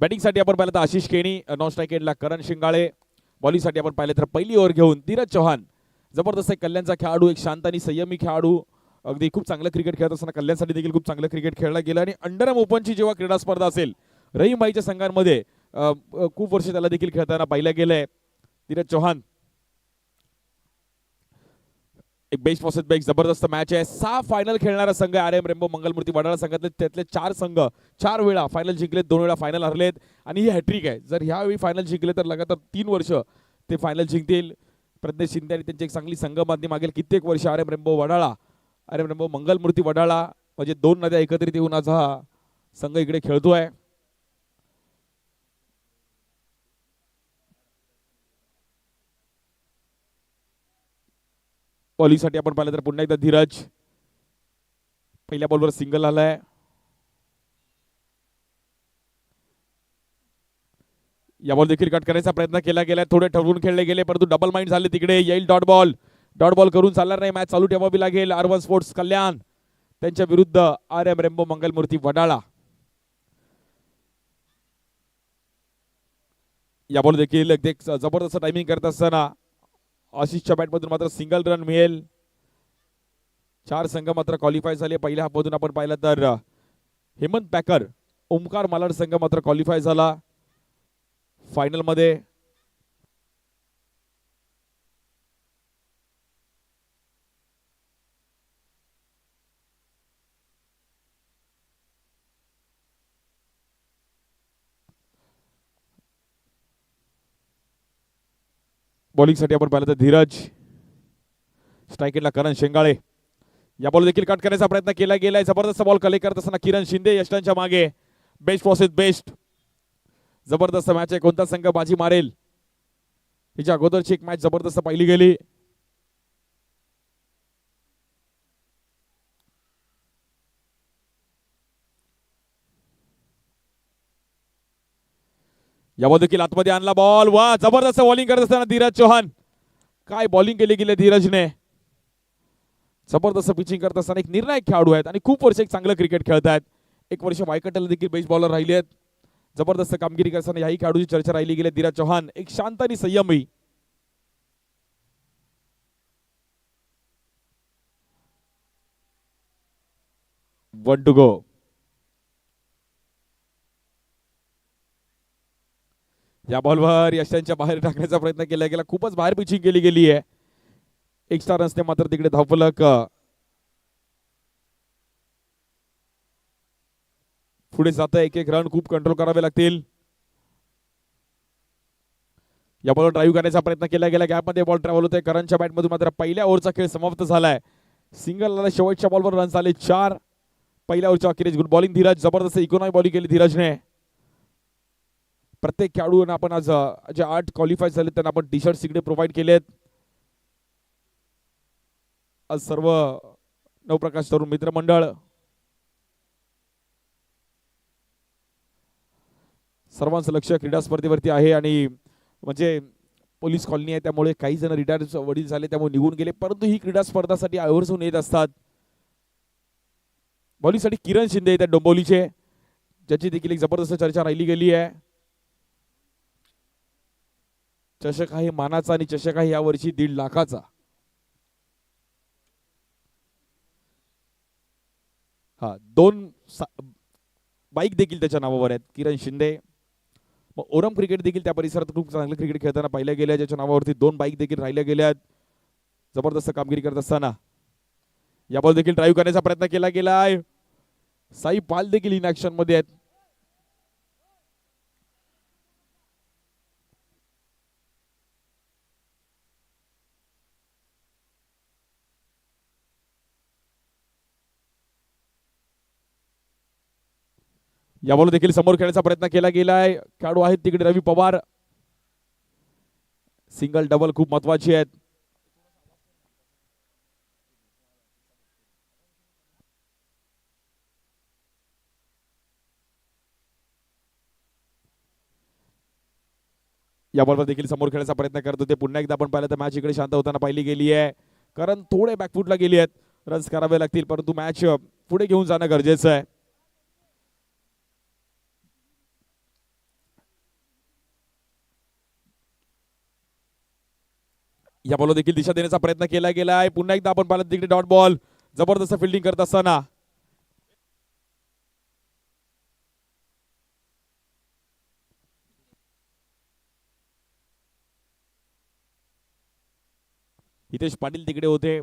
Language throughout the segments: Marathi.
बॅटिंगसाठी आपण पाहिलं तर आशिष केणी, नॉन स्ट्राईक एंडला करण शिंगाळे, बॉलिंगसाठी आपण पाहिलं तर पहिली ओव्हर घेऊन धीरज चव्हाण, जबरदस्त एक कल्याणचा खेळाडू, एक शांत आणि संयमी खेळाडू, अगदी खूप चांगलं क्रिकेट खेळत असताना कल्याणसाठी देखील खूप चांगलं क्रिकेट खेळला गेलं. आणि अंडरआर्म ओपनची जेव्हा क्रीडा स्पर्धा असेल रहीमभाईच्या संघांमध्ये खूप वर्ष त्याला देखील खेळताना पाहिलं गेलंय. धीरज चव्हाण एक बेस्ट वर्सेस बेस्ट जबरदस्त मॅच आहे. 6 फायनल खेळणारा संघ आरएम रेम्बो मंगलमूर्ती वडाळा संघातले, त्यातले 4 संघ 4 वेळा फायनल जिंकलेत, 2 वेळा फायनल हरलेत आणि ही हॅट्रिक आहे. जर ह्यावेळी फायनल जिंकले तर लगातार 3 वर्ष ते फायनल जिंकतील. प्रज्ञेश शिंदे आणि त्यांची एक चांगली संघ बांधणी मागेल कित्येक वर्ष RM rainbow Wadala, RM rainbow Mangalmurti Wadala, म्हणजे 2 नद्या एकत्रित येऊन आज हा संघ इकडे खेळतोय. बॉलिंगसाठी आपण पाहिलं तर पुन्हा एकदा धीरज पहिल्या बॉलवर सिंगल आलाय. या बॉल देखील कट करण्याचा प्रयत्न केला गेला, थोडे ठरवून खेळले गेले परंतु डबल माइंड झाले. तिकडे येईल डॉट बॉल, डॉट बॉल करून चालणार नाही, मॅच चालू ठेवावी लागेल. अर्बन स्पोर्ट्स कल्याण त्यांच्या विरुद्ध आरएम रेम्बो मंगलमूर्ती वडाळा. या बॉल देखील जबरदस्त टायमिंग करत असताना आशिषच्या बॅटमधून मात्र सिंगल रन मिळेल. 4 संघ मात्र क्वालिफाय झाले. पहिल्या हाफमधून आपण पाहिलं तर हेमंत पॅकर, ओमकार मालाड संघ मात्र क्वालिफाय झाला फायनल मध्ये. बॉलिंगसाठी आपण पाहिलं तर धीरज, स्ट्राईकला करण शेंगाळे. या बॉल देखील कट करण्याचा प्रयत्न केला गेलाय. जबरदस्त बॉल कलेक्ट करत असताना किरण शिंदे यष्टांच्या मागे. बेस्ट वर्सेस बेस्ट जबरदस्त मॅच आहे. कोणता संघ बाजी मारेल हिच्या अगोदरची एक मॅच जबरदस्त पाहिली गेली. या बॉल देखील आतमध्ये आणला बॉल. वा, जबरदस्त बॉलिंग करत असताना धीरज चव्हाण, काय बॉलिंग केली गेली धीरजने. जबरदस्त पिचिंग करत असताना एक निर्णायक खेळाडू आहेत आणि खूप वर्ष एक चांगलं क्रिकेट खेळत आहेत. एक वर्ष वायकटला देखील बेस्ट बॉलर राहिले आहेत. जबरदस्त कामगिरी करताना याही खेळाडूची चर्चा राहिली गेली. धीरज चव्हाण एक शांत आणि संयमी. One to go. या बॉलवर यशांच्या बाहेर टाकण्याचा प्रयत्न केला गेला. खूपच बाहेर पिचिंग केली गेली आहे. एक्स्ट्रा रन्सने मात्र तिकडे धावफलक पुढे जात आहे. एक रन खूप कंट्रोल करावे लागतील. या बॉलवर ड्राईव्ह करण्याचा प्रयत्न केला गेला. गॅपमध्ये बॉल ट्रॅव्हल होतोय. करणच्या बॅटमधून मात्र पहिल्या ओव्हरचा खेळ समाप्त झालाय. सिंगल आला. शेवटच्या बॉलवर रन झाले 4. पहिल्या ओव्हरच्या अखेरीस गुड बॉलिंग धीरज. जबरदस्त इकॉनॉमी बॉलिंग केली धीरजने. प्रत्येक खेळाडूंना आपण आज जे 8 क्वालिफाय झाले त्यांना आपण टी शर्ट इकडे प्रोव्हाइड केलेत. आज सर्व नवप्रकाश तरुण मित्रमंडळ सर्वांचं लक्ष क्रीडा स्पर्धेवरती आहे. आणि म्हणजे पोलीस कॉलनी आहे त्यामुळे काही जण रिटायर वडील झाले त्यामुळे निघून गेले, परंतु ही क्रीडा स्पर्धासाठी आवर्जून येत असतात. बॉलिंगसाठी किरण शिंदे येतात डोंबिवलीचे, ज्याची देखील एक जबरदस्त चर्चा राहिली गेली आहे. चषक आहे मानाचा आणि चषक आहे यावर्षी 1.5 लाखाचा. हा 2 बाईक देखील त्याच्या नावावर आहेत किरण शिंदे. मग ओरम क्रिकेट देखील त्या परिसरात खूप चांगलं क्रिकेट खेळताना पाहिल्या गेल्या, ज्याच्या नावावरती 2 बाईक देखील राहिल्या गेल्या. जबरदस्त कामगिरी करत असताना या बॉल देखील ड्राईव्ह करण्याचा प्रयत्न केला गेलाय. साई पाल देखील इन ऍक्शन मध्ये आहेत. या बॉल देखील समोर खेळण्याचा प्रयत्न केला गेलाय. खेळाडू आहेत तिकडे रवी पवार. सिंगल डबल खूप महत्वाची आहेत. या बॉलवर देखील समोर खेळण्याचा प्रयत्न करत होते. पुन्हा एकदा आपण पाहिलं तर मॅच इकडे शांत होताना पाहिली गेली आहे, कारण थोडे बॅकफुटला गेली आहेत. रन्स करावे लागतील, परंतु मॅच पुढे घेऊन जाणं गरजेचं आहे. या बॉल देखील दिशा देण्याचा प्रयत्न केला गेलाय. पुन्हा एकदा आपण पाहिलं तिकडे डॉट बॉल. जबरदस्त फिल्डिंग करत असताना हितेश पाटील तिकडे होते.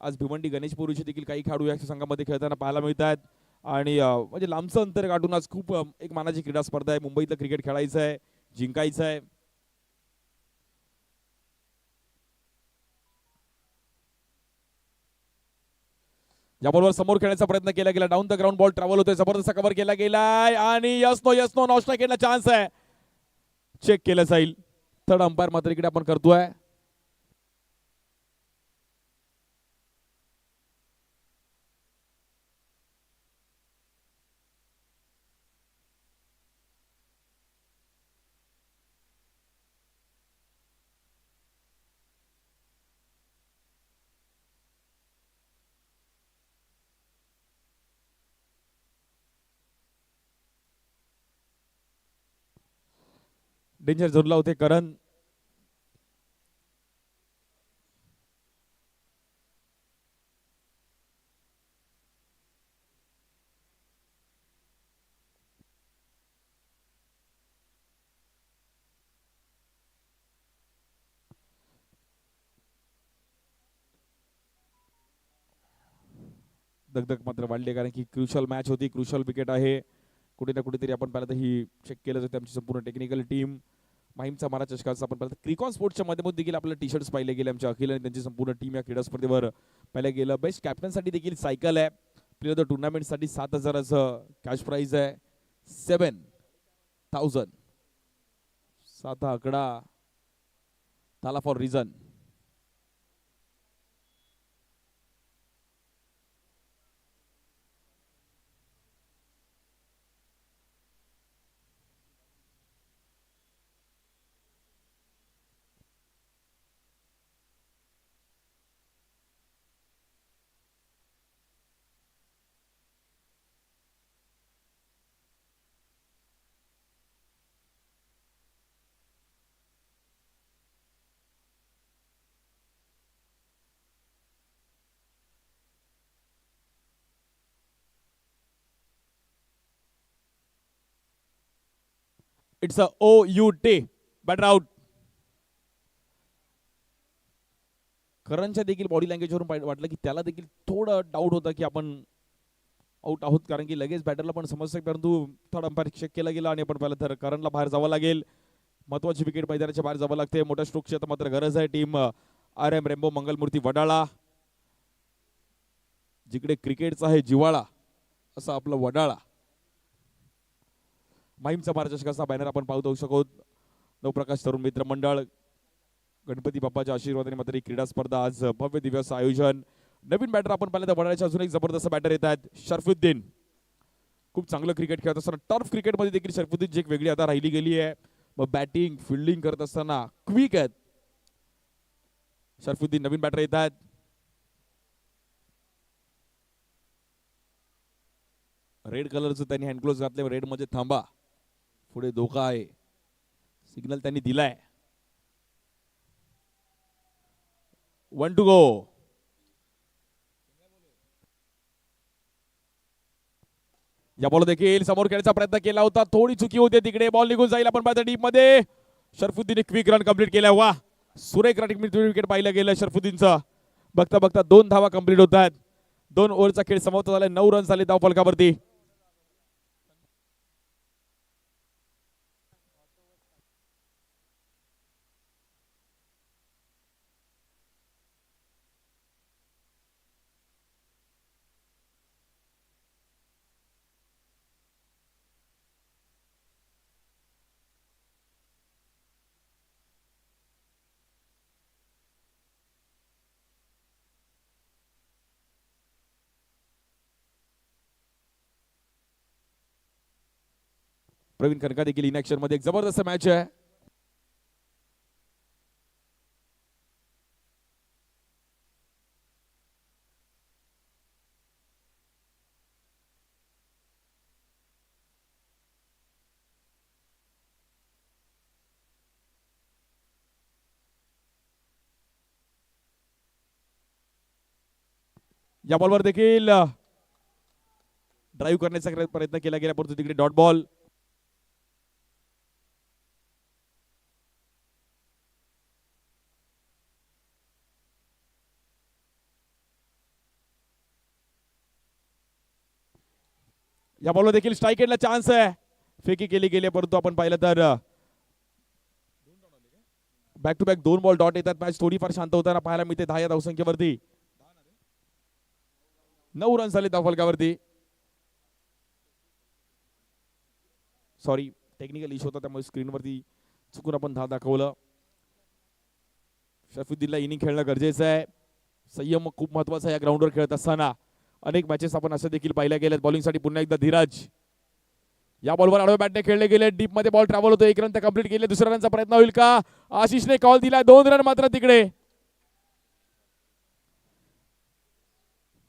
आज भिवंडी गणेशपुरीचे देखील काही खेळाडू या संघामध्ये खेळताना पाहायला मिळतात. आणि म्हणजे लांबचं अंतर गाठून आज खूप एक मानाची क्रीडा स्पर्धा आहे. मुंबईतलं क्रिकेट खेळायचं आहे, जिंकायचं आहे. या बॉलवर समोर खेळण्याचा प्रयत्न केला गेला. Down the ground ball travel होतोय. जबरदस्त कव्हर केला गेलाय आणि yes no not strike chance आहे. चेक केलं जाईल. थर्ड अंपायर मात्र इकडे आपण करतोय. डेंजर झोनला होते करण. दगदग मात्र वाढली कारण की क्रुशल मॅच होती, क्रुशल विकेट आहे. कुठे ना कुठेतरी आपण पाहिलं तर ही चेक केलं जातं आमची संपूर्ण टेक्निकल टीम. माहीमचा मारा चषकाचा आपण पाहिलं क्रिकॉन स्पोर्ट्सच्या माध्यमातून देखील आपल्याला टी शर्ट्स पाहिले गेले. आमच्या अखिल आणि त्यांची संपूर्ण टीम या क्रीडा स्पर्धेवर पाहिलं गेलं. बेस्ट कॅप्टनसाठी देखील सायकल आहे. प्लेयर द टुर्नामेंटसाठी 7,000चं कॅश प्राईज आहे. 7,000 7 आकडा ताला for reason. It's a OUT batter out. करणच्या देखील बॉडी लँग्वेजवरून वाटलं की त्याला देखील थोडं डाऊट होता की आपण आउट आहोत कारण की लगेच बॅटरला पण समजतं. परंतु थर्ड अंपायर चेक केला गेला आणि आपण पाहिलं तर करणला बाहेर जावं लागेल. महत्वाची विकेट मैदानाच्या बाहेर जावं लागते. मोठ्या स्ट्रोकची आता मात्र गरज आहे team RM rainbow Mangalmurti Wadala. जिकडे क्रिकेटचा आहे जिवाळा असं आपलं वडाळा. माहीमचा मार्गदर्शकाचा बॅनर आपण पाहू शकतो. नवप्रकाश तरुण मित्र मंडळ गणपती बाप्पाच्या आशीर्वादाने मात्र ही क्रीडा स्पर्धा आज भव्य दिवस आयोजन. नवीन बॅटर आपण पाहिलं तर वडाळ्याचे अजून एक जबरदस्त बॅटर येत आहेत. शरफुद्दीन खूप चांगलं क्रिकेट खेळत असताना टर्फ क्रिकेटमध्ये देखील शरफुद्दीनची एक वेगळी आता राहिली गेली आहे. मग बॅटिंग फिल्डिंग करत असताना क्विक आहेत. शरफुद्दीन नवीन बॅटर येत आहेत. रेड कलरचं त्यांनी हँडग्लोव्स घातले. रेड मध्ये थांबा, पुढे धोका आहे सिग्नल त्यांनी दिलाय. 1 to go. या बॉल देखील समोर खेळण्याचा प्रयत्न केला होता. थोडी चुकी होते तिकडे. बॉल निघून जाईल. आपण पाहता डीप मध्ये शरफुद्दीन क्विक रन कंप्लीट केला. वा सुरेख विकेट पाहिलं गेलं शरफुद्दीनचं. बघता बघता 2 धावा कंप्लीट होत आहेत. 2 ओव्हरचा खेळ समाप्त झाला. 9 रन झाले धाव फलकावरती. प्रवीण कनका देखील इन ऍक्शन मध्ये. एक जबरदस्त मॅच आहे. या बॉलवर देखील ड्राईव्ह करण्याचा प्रयत्न केला गेला परंतु तिकडे डॉट बॉल. या बॉलवर देखील स्ट्राईक एंडला चान्स आहे. फेकी केली गेली परंतु आपण पाहिलं तर back to back 2 ball dot येतात. मॅच थोडीफार शांत होताना पाहायला मिळते. 10 या धावसंख्येवरती 9 रन झाले धावफलकावरती. सॉरी, टेक्निकल इश्यू होता त्यामुळे स्क्रीनवरती चुकून आपण 10 दाखवलं. शरफुद्दीनला इनिंग खेळणं गरजेचं आहे. संयम खूप महत्वाचा या ग्राउंडवर खेळत असताना. अनेक मॅचेस आपण असे देखील पाहिल्या गेल्यात. बॉलिंगसाठी पुन्हा एकदा धीरज. या बॉलवर आडव्या बॅटने खेळले गेले. डीप मध्ये बॉल ट्रॅव्हल होतो. 1 रन तर कंप्लीट केले. दुसऱ्या रनचा प्रयत्न होईल का? आशिषने कॉल दिला. 2 रन मात्र तिकडे.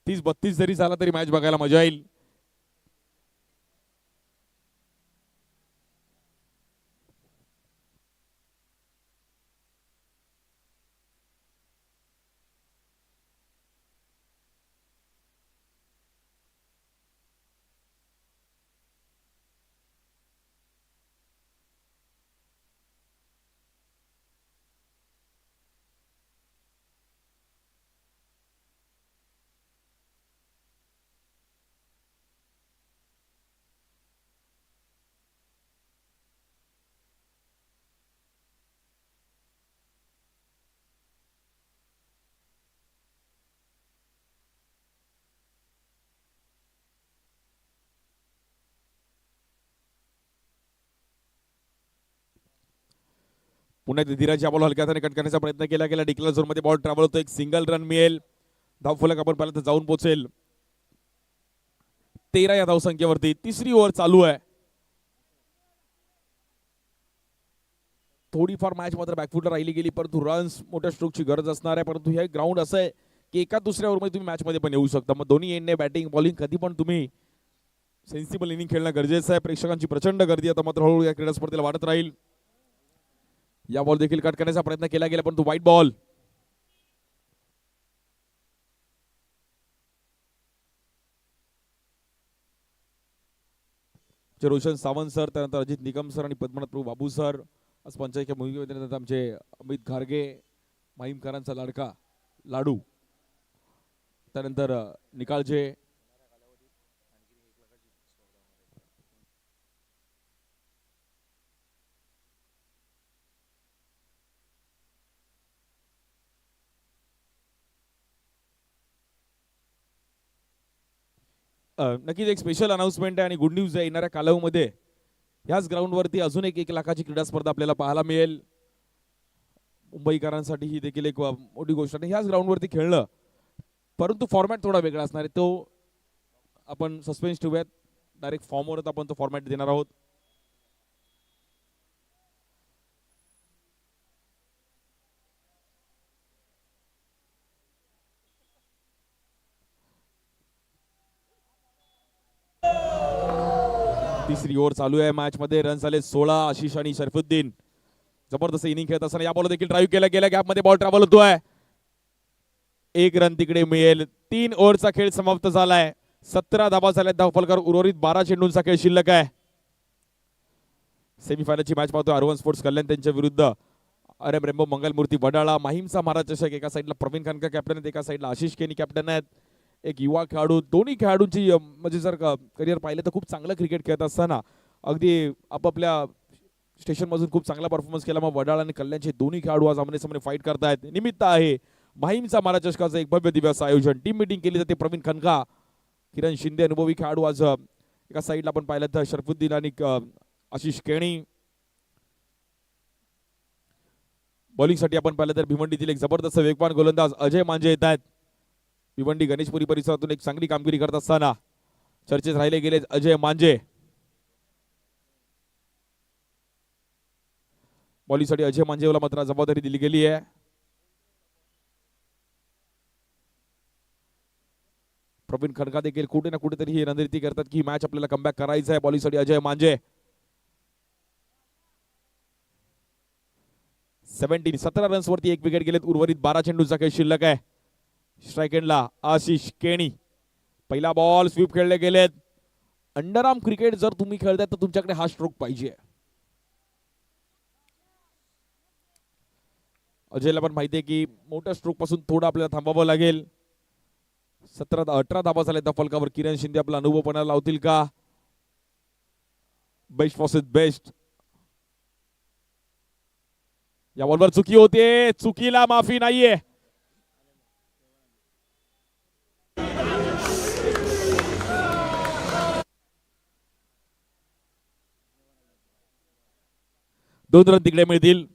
30-32 जरी झाला तरी मॅच बघायला मजा येईल. पुन्हा धीरज या बॉल हलक्या हाताने कट करण्याचा प्रयत्न केला गेला. डिक्लेअर झोन मध्ये बॉल ट्रॅव्हल होतो. एक सिंगल रन मिळेल. धावफलक आपण पाहिलं तर जाऊन पोहोचेल 13 या धावसंख्येवरती. तिसरी ओव्हर चालू आहे. थोडीफार मॅच मात्र बॅकफुटला राहिली गेली परंतु रन्स मोठ्या स्ट्रोकची गरज असणार आहे. परंतु हे ग्राउंड असं आहे की एका दुसऱ्या ओव्हरमध्ये तुम्ही मॅच मध्ये पण येऊ शकता. मग दोन्ही एंडने बॅटिंग बॉलिंग कधी पण तुम्ही सेन्सिबल इनिंग खेळणं गरजेचं आहे. प्रेक्षकांची प्रचंड गर्दी आता मात्र हळूहळू या क्रीडा स्पर्धेला वाढत राहील. या बॉल देखील कट करण्याचा प्रयत्न केला गेला परंतु वाईट बॉल. रोशन सावंत सर, त्यानंतर अजित निकम सर आणि पद्मनाथ प्रभू बाबू सर आज पंचायतच्या भूमिकेमध्ये. आमचे अमित घारगे, माहीमकरांचा लाडका लाडू, त्यानंतर निकाळजे, नक्कीच एक स्पेशल अनाउन्समेंट आहे आणि गुड न्यूज आहे. येणाऱ्या कालावधीमध्ये ह्याच ग्राउंडवरती अजून एक 1 लाखाची क्रीडा स्पर्धा आपल्याला पाहायला मिळेल. मुंबईकरांसाठी ही देखील एक मोठी गोष्ट आहे. ह्याच ग्राउंडवरती खेळणं परंतु फॉर्मॅट थोडा वेगळा असणार आहे. तो आपण सस्पेन्स ठेवूयात. डायरेक्ट फॉर्मवरच आपण तो फॉर्मॅट देणार आहोत. तिसरी ओव्हर चालू आहे. मॅच मध्ये रन झाले 16. आशिष आणि शरफुद्दीन जबरदस्त इनिंग खेळत असताना या बॉल देखील ड्राईव्ह केला गेला. गॅप मध्ये बॉल ट्रॅव्हल होतोय. 1 रन तिकडे मिळेल. 3 ओव्हरचा खेळ समाप्त झालाय. 17 धावा झाल्यात धावफलकावर. उर्वरित 12 चेंडूंचा खेळ शिल्लक आहे. सेमीफायनलची मॅच पाहतो. आर1 स्पोर्ट्स कल्याण त्यांच्या विरुद्ध आरएम रेम्बो मंगलमूर्ती वडाळा. माहीमचा महाराज चषक एका साईडला प्रवीण खानका कॅप्टन आहेत, एका साईडला आशिष केनी कॅप्टन आहेत. एक युवा खेळाडू. दोन्ही खेळाडूंची म्हणजे जर करिअर पाहिलं तर खूप चांगलं क्रिकेट खेळत असताना अगदी आपापल्या स्टेशनमधून खूप चांगला परफॉर्मन्स केला. मग वडाळा आणि कल्याणचे दोन्ही खेळाडू आज आमने-सामने फाईट करतायत. निमित्त आहे माहीमचा महाराज चषकाचं एक भव्य दिव्य आयोजन. टीम मीटिंग केली जाते. प्रवीण खनका, किरण शिंदे अनुभवी खेळाडू. आज एका साईडला आपण पाहिलं तर शरफुद्दीन आणि आशिष केणी. बॉलिंगसाठी आपण पाहिलं तर भिवंडीतील एक जबरदस्त वेगवान गोलंदाज अजय मांजे येत आहेत. भिवंडी गणेशपुरी परिसरातून एक चांगली कामगिरी करत असताना चर्चेत राहिले गेले अजय मांजे. बॉलिंगसाठी अजय मांजेला मात्र जबाबदारी दिली गेली आहे. प्रवीण खनका देखील कुठे ना कुठेतरी ही रणनीती करतात की मॅच आपल्याला कमबॅक करायचं आहे. बॉलिंगसाठी अजय मांजे. 17 रन्स वरती 1 विकेट गेलेत. उर्वरित 12 चेंडूचा खेळ शिल्लक आहे. स्ट्राईक एंडला आशिष केणी. पहिला बॉल स्वीप खेळले गेलेत. अंडरआर्म क्रिकेट जर तुम्ही खेळताय तर तुमच्याकडे हा स्ट्रोक पाहिजे. अजयला पण माहिती आहे की मोठ्या स्ट्रोक पासून थोडं आपल्याला थांबावं लागेल. 17-18 धाबा झाले त्या फलकावर. किरण शिंदे आपला अनुभव पणाला लावतील का? बेस्ट फॉसेट बेस्ट. या बॉलवर चुकी होते. चुकीला माफी नाहीये. दोन रन तिकडे मिळतील.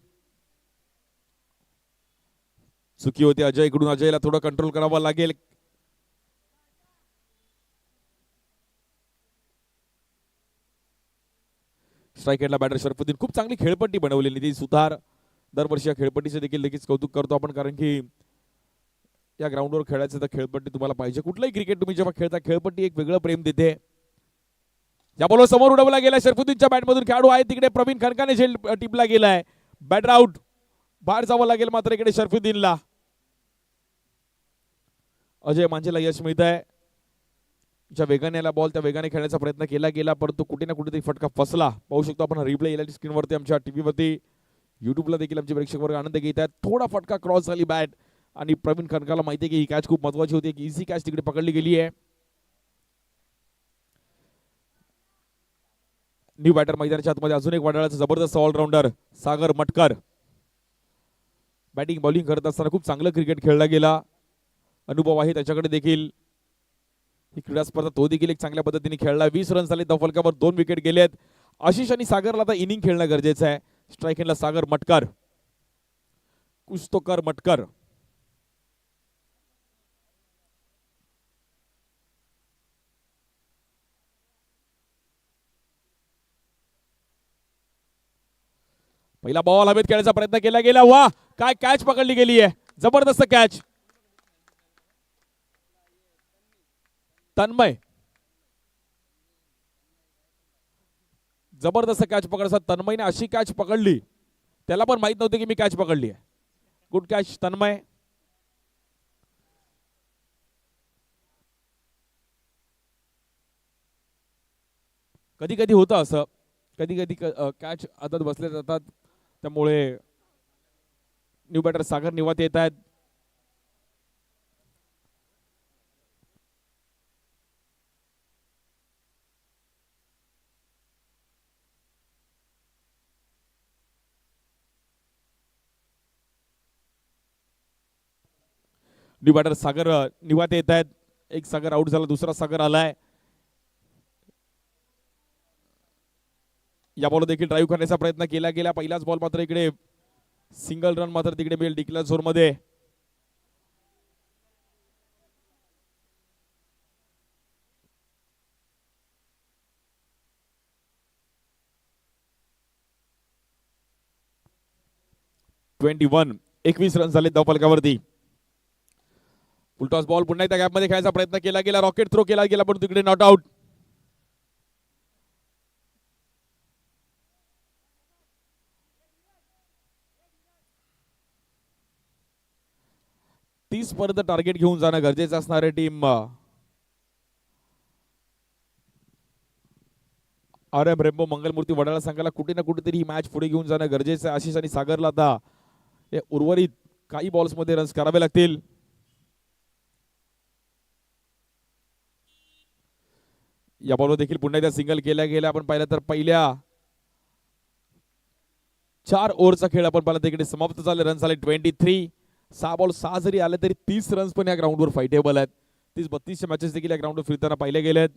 चुकी होते अजय कडून. अजयला थोडं कंट्रोल करावं लागेल. स्ट्राईक एंडला बॅटर शरफुद्दीन. खूप चांगली खेळपट्टी बनवलेली. नितीन सुतार दरवर्षी या खेळपट्टीचे देखील लगेच कौतुक करतो आपण, कारण की या ग्राउंडवर खेळायचं तर खेळपट्टी तुम्हाला पाहिजे. कुठलंही क्रिकेट तुम्ही जेव्हा खेळता खेळपट्टी एक वेगळं प्रेम देते. या बॉलवर समोर उडवला गेला शरफुद्दीनच्या बॅटमधून. खेळाडू आहे तिकडे प्रवीण खनकाने झेल टिपला गेलाय. Batter out. बाहेर जावं लागेल मात्र इकडे शरफुद्दीनला. अजय मांझेला यश मिळत आहे. ज्या वेगाने आला बॉल त्या वेगाने खेळण्याचा प्रयत्न केला गेला, परंतु कुठे ना कुठेतरी फटका फसला. पाहू शकतो आपण रिप्ले एलईडी स्क्रीनवरती आमच्या टीव्हीवरती. युट्यूबला देखील आमचे प्रेक्षक वर्ग आनंद घेत आहेत. थोडा फटका क्रॉस झाली बॅट आणि प्रवीण खनकाला माहिती आहे की ही कॅच खूप महत्वाची होती. एक इझी कॅच तिकडे पकडली गेली आहे. न्यू बॅटर मैदानाच्या आतमध्ये अजून एक वडाळाचा जबरदस्त ऑलराऊंडर सागर मटकर. बॅटिंग बॉलिंग करत असताना खूप चांगलं क्रिकेट खेळला गेला. अनुभव आहे त्याच्याकडे देखील. ही क्रीडा स्पर्धा तो देखील एक चांगल्या पद्धतीने खेळला. 20 रन झाले. फलकावर 2 विकेट गेलेत. आशिष आणि सागरला आता इनिंग खेळणं गरजेचं आहे. स्ट्राईक एंडला सागर मटकर. कुछ तो कर मटकर. पहिला बॉल हवेत खेळण्याचा प्रयत्न केला गेला. वा काय कॅच पकडली गेली आहे. जबरदस्त कॅच. तन्मय जबरदस्त कॅच पकडसा. तन्मयने अशी कॅच पकडली त्याला पण माहित नव्हते की मी कॅच पकडली आहे. Good catch Tanmay. कधी कधी होतं असं. कधी कधी कॅच आदत बसले जातात. त्यामुळे न्यू बॅटर सागर निवात येत आहेत. न्यू बॅटर सागर निवात येत आहेत. एक सागर आउट झाला. दुसरा सागर आलाय. या बॉल देखील ड्राईव्ह करण्याचा प्रयत्न केला गेला. पहिलाच बॉल मात्र इकडे सिंगल रन मात्र तिकडे मिळेल डिक्लेअर झोन मध्ये. (21) 21 रन झाले धावफलकावरती. फुलटॉस बॉल पुन्हा एकदा गॅप मध्ये खेळायचा प्रयत्न केला गेला. रॉकेट थ्रो केला गेला पण तिकडे नॉट आउट. तीस पर्यंत टार्गेट घेऊन जाणं गरजेचं असणारे team RM rainbow Mangalmurti Wadala संघाला कुठे ना कुठेतरी ही मॅच पुढे घेऊन जाणं गरजेचं आहे. आशिष आणि सागरला आता उर्वरित काही बॉल्स मध्ये रन्स करावे लागतील. या बॉलवर देखील पुन्हा एकदा सिंगल केला गेला. आपण पाहिलं तर पहिल्या 4 ओव्हरचा खेळ आपण पाहिला तिकडे समाप्त झाले. रन झाले 23. 6 बॉल 6 जरी आले तरी 30 रन्स पण या ग्राउंडवर फाईटेबल आहेत. 30-32 मॅचेस देखील या ग्राउंडवर फिरताना पाहिले गेलेत.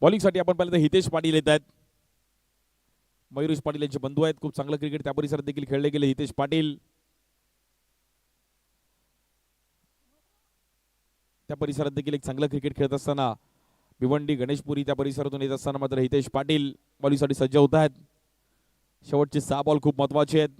बॉलिंगसाठी आपण पाहिलं तर हितेश पाटील येत आहेत. मयुरेश पाटील यांचे बंधू आहेत. खूप चांगलं क्रिकेट त्या परिसरात देखील खेळले गेले हितेश पाटील. त्या परिसरात देखील एक चांगलं क्रिकेट खेळत असताना भिवंडी गणेशपुरी त्या परिसरातून येत असताना मात्र हितेश पाटील बॉलिंगसाठी सज्ज होत आहेत. शेवटचे 6 बॉल खूप महत्वाचे आहेत.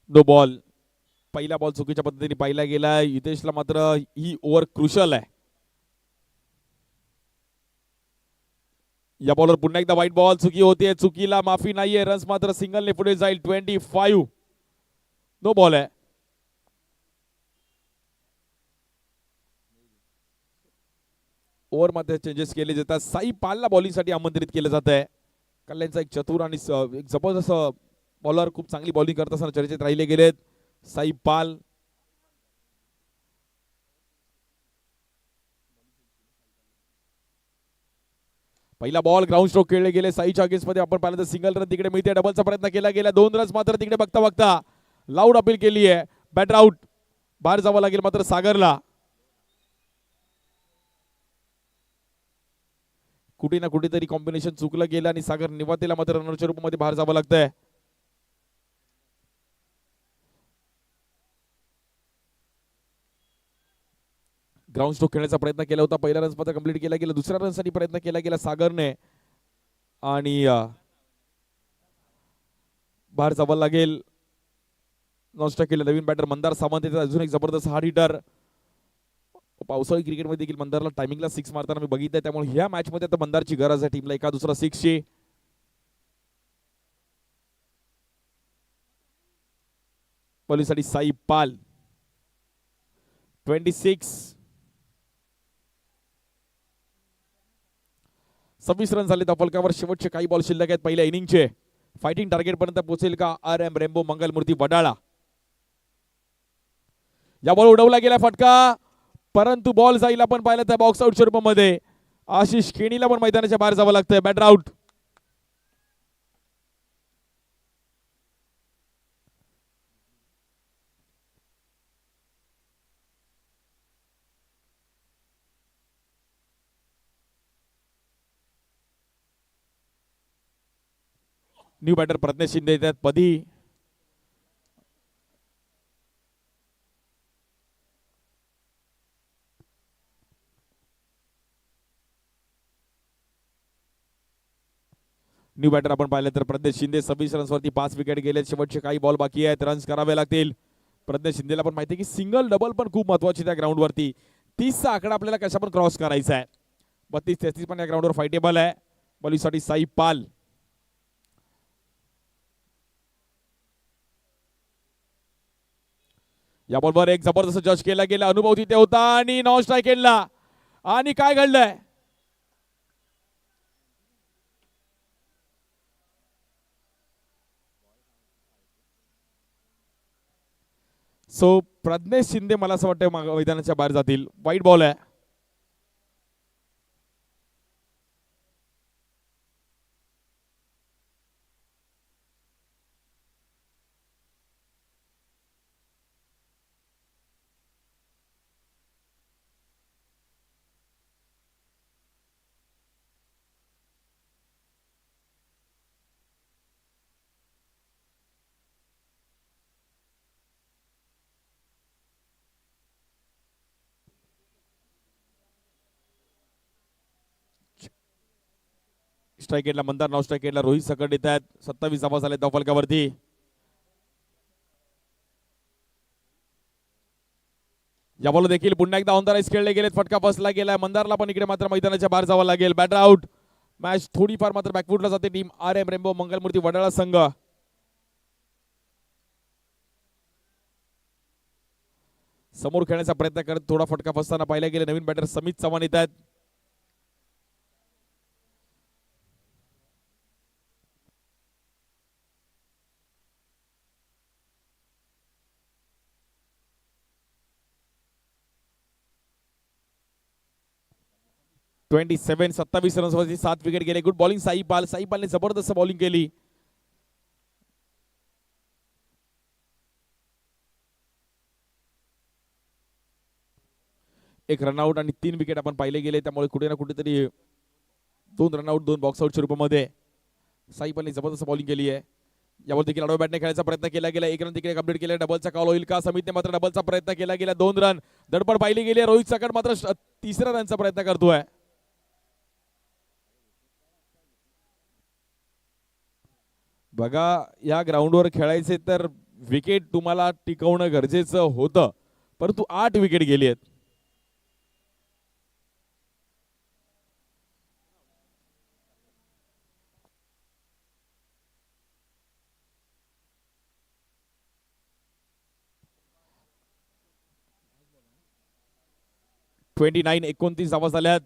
No ball. पहिला बॉल चुकीच्या पद्धतीने पाहिला गेला. हितेशला मात्र ही ओव्हर क्रुशल आहे. या बॉलवर पुन्हा एकदा वाईट बॉल. चुकी होतीये. चुकीला माफी नाहीये. रन्स मात्र सिंगलने पुढे जाईल. 25. नो बॉल आहे. ओव्हर मध्ये चेंजेस केले जातात. साई पालला बॉलिंगसाठी आमंत्रित केलं जात आहे. कल्याणचा एक चतुर आणि एक जबरदस्त बॉलर खूप चांगली बॉलिंग करत असताना चर्चेत राहिले गेलेत साई पाल. पहिला बॉल ग्राउंड स्ट्रोक खेळले गेले साईच्या अगेन्स्ट मध्ये. आपण पाहिलं तर सिंगल रन तिकडे मिळते. डबलचा प्रयत्न केला गेला. 2 रन्स मात्र तिकडे बघता बघता लाऊड अपील केली आहे. Batter out. बाहेर जावं लागेल मात्र सागरला. कुठे ना कुठेतरी कॉम्बिनेशन चुकलं गेलं आणि सागर निवातेला मात्र रनरच्या रूपामध्ये बाहेर जावं लागतंय. ग्राउंड स्ट्रोक खेळण्याचा प्रयत्न केला होता. पहिला रन्स मात्र कंप्लीट केला गेला. दुसऱ्या रनसाठी प्रयत्न केला गेला सागरने आणि बाहेर जावं लागेल. नॉनस्टॉप केलं. नवीन बॅटर मंदार सावंत येतात. अजून एक जबरदस्त हार्ड हिटर. पावसाळी क्रिकेटमध्ये देखील मंदारला टायमिंगला 6 मारताना मी बघितलंय. त्यामुळे ह्या मॅच मध्ये आता मंदारची गरज आहे टीमला एका दुसरा 6 ची. बॉलिंगसाठी साई पाल. 26. 26 रन झाले फलकावर. शेवटचे काही बॉल शिल्लक आहेत पहिल्या इनिंगचे. फायटिंग टार्गेट पर्यंत पोहोचेल का RM रेम्बो मंगलमूर्ती वडाळा. या बॉल उडवला गेला फटका परंतु बॉल जाईल आपण पाहिलं तर बॉक्स आउटच्या रूपामध्ये. आशिष खेणीला पण मैदानाच्या बाहेर जावं लागतंय. Batter out. New batter Pragnesh Shinde येतात पदी. न्यू बॅटर आपण पाहिलं तर प्रज्ञेश शिंदे. 26 रन्सवरती 5 विकेट गेले. शेवटचे काही बॉल बाकी आहेत. रन्स करावे लागतील. प्रज्ञेश शिंदेला पण माहिती आहे की सिंगल डबल पण खूप महत्वाची त्या ग्राउंडवरती. 30चा आकडा आपल्याला कशा पण क्रॉस करायचा आहे. 32-33 पण या ग्राउंडवर फायटेबल आहे. बॉलिंगसाठी साई पाल. या बॉलवर एक जबरदस्त जज केला गेला. अनुभव तिथे होता आणि नॉन स्ट्राईक केला. आणि काय घडलंय. सो प्रज्ञेश शिंदे मला असं वाटतं मैदानाच्या बाहेर जातील. वाईट बॉल आहे. स्ट्राईक गेटला मंदार. नॉन स्ट्राईक गेटला रोहित सकट येत आहेत. 27 धावा झाले फलकावरती. या बॉल देखील पुन्हा एकदा ऑन द राईस खेळले गेलेत. फटका बसला गेलाय. मंदारला पण इकडे मात्र मैदानाच्या बाहेर जावं लागेल. Batter out. मॅच थोडीफार मात्र बॅकफुटला जाते team RM rainbow Mangalmurti Wadala संघ. समोर खेळण्याचा प्रयत्न करत थोडा फटका फसताना पाहिला गेले. नवीन बॅटर समित चव्हाण येत आहेत. 27 रन्सवरती 7 विकेट गेले. गुड बॉलिंग साईपालने जबरदस्त बॉलिंग केली. एक रनआउट आणि 3 विकेट आपण पाहिले गेले. त्यामुळे कुठे ना कुठेतरी 2 रनआउट 2 बॉक्स आउटच्या रूपामध्ये साईपालने जबरदस्त बॉलिंग केली आहे. यावर देखील आडव्या बॅटने खेळायचा प्रयत्न केला गेला. 1 रन देखील कंप्लीट केला. डबलचा कॉल होईल का? समितने मात्र डबलचा प्रयत्न केला गेला. 2 रन धडपड पाहिली गेली. रोहित सकट मात्र तिसऱ्या रनचा प्रयत्न करतोय. बघा, या ग्राउंडवर खेळायचे तर विकेट तुम्हाला टिकवणं गरजेचं होतं, परंतु 8 विकेट गेली आहेत. $29-29 धावा झाल्यात.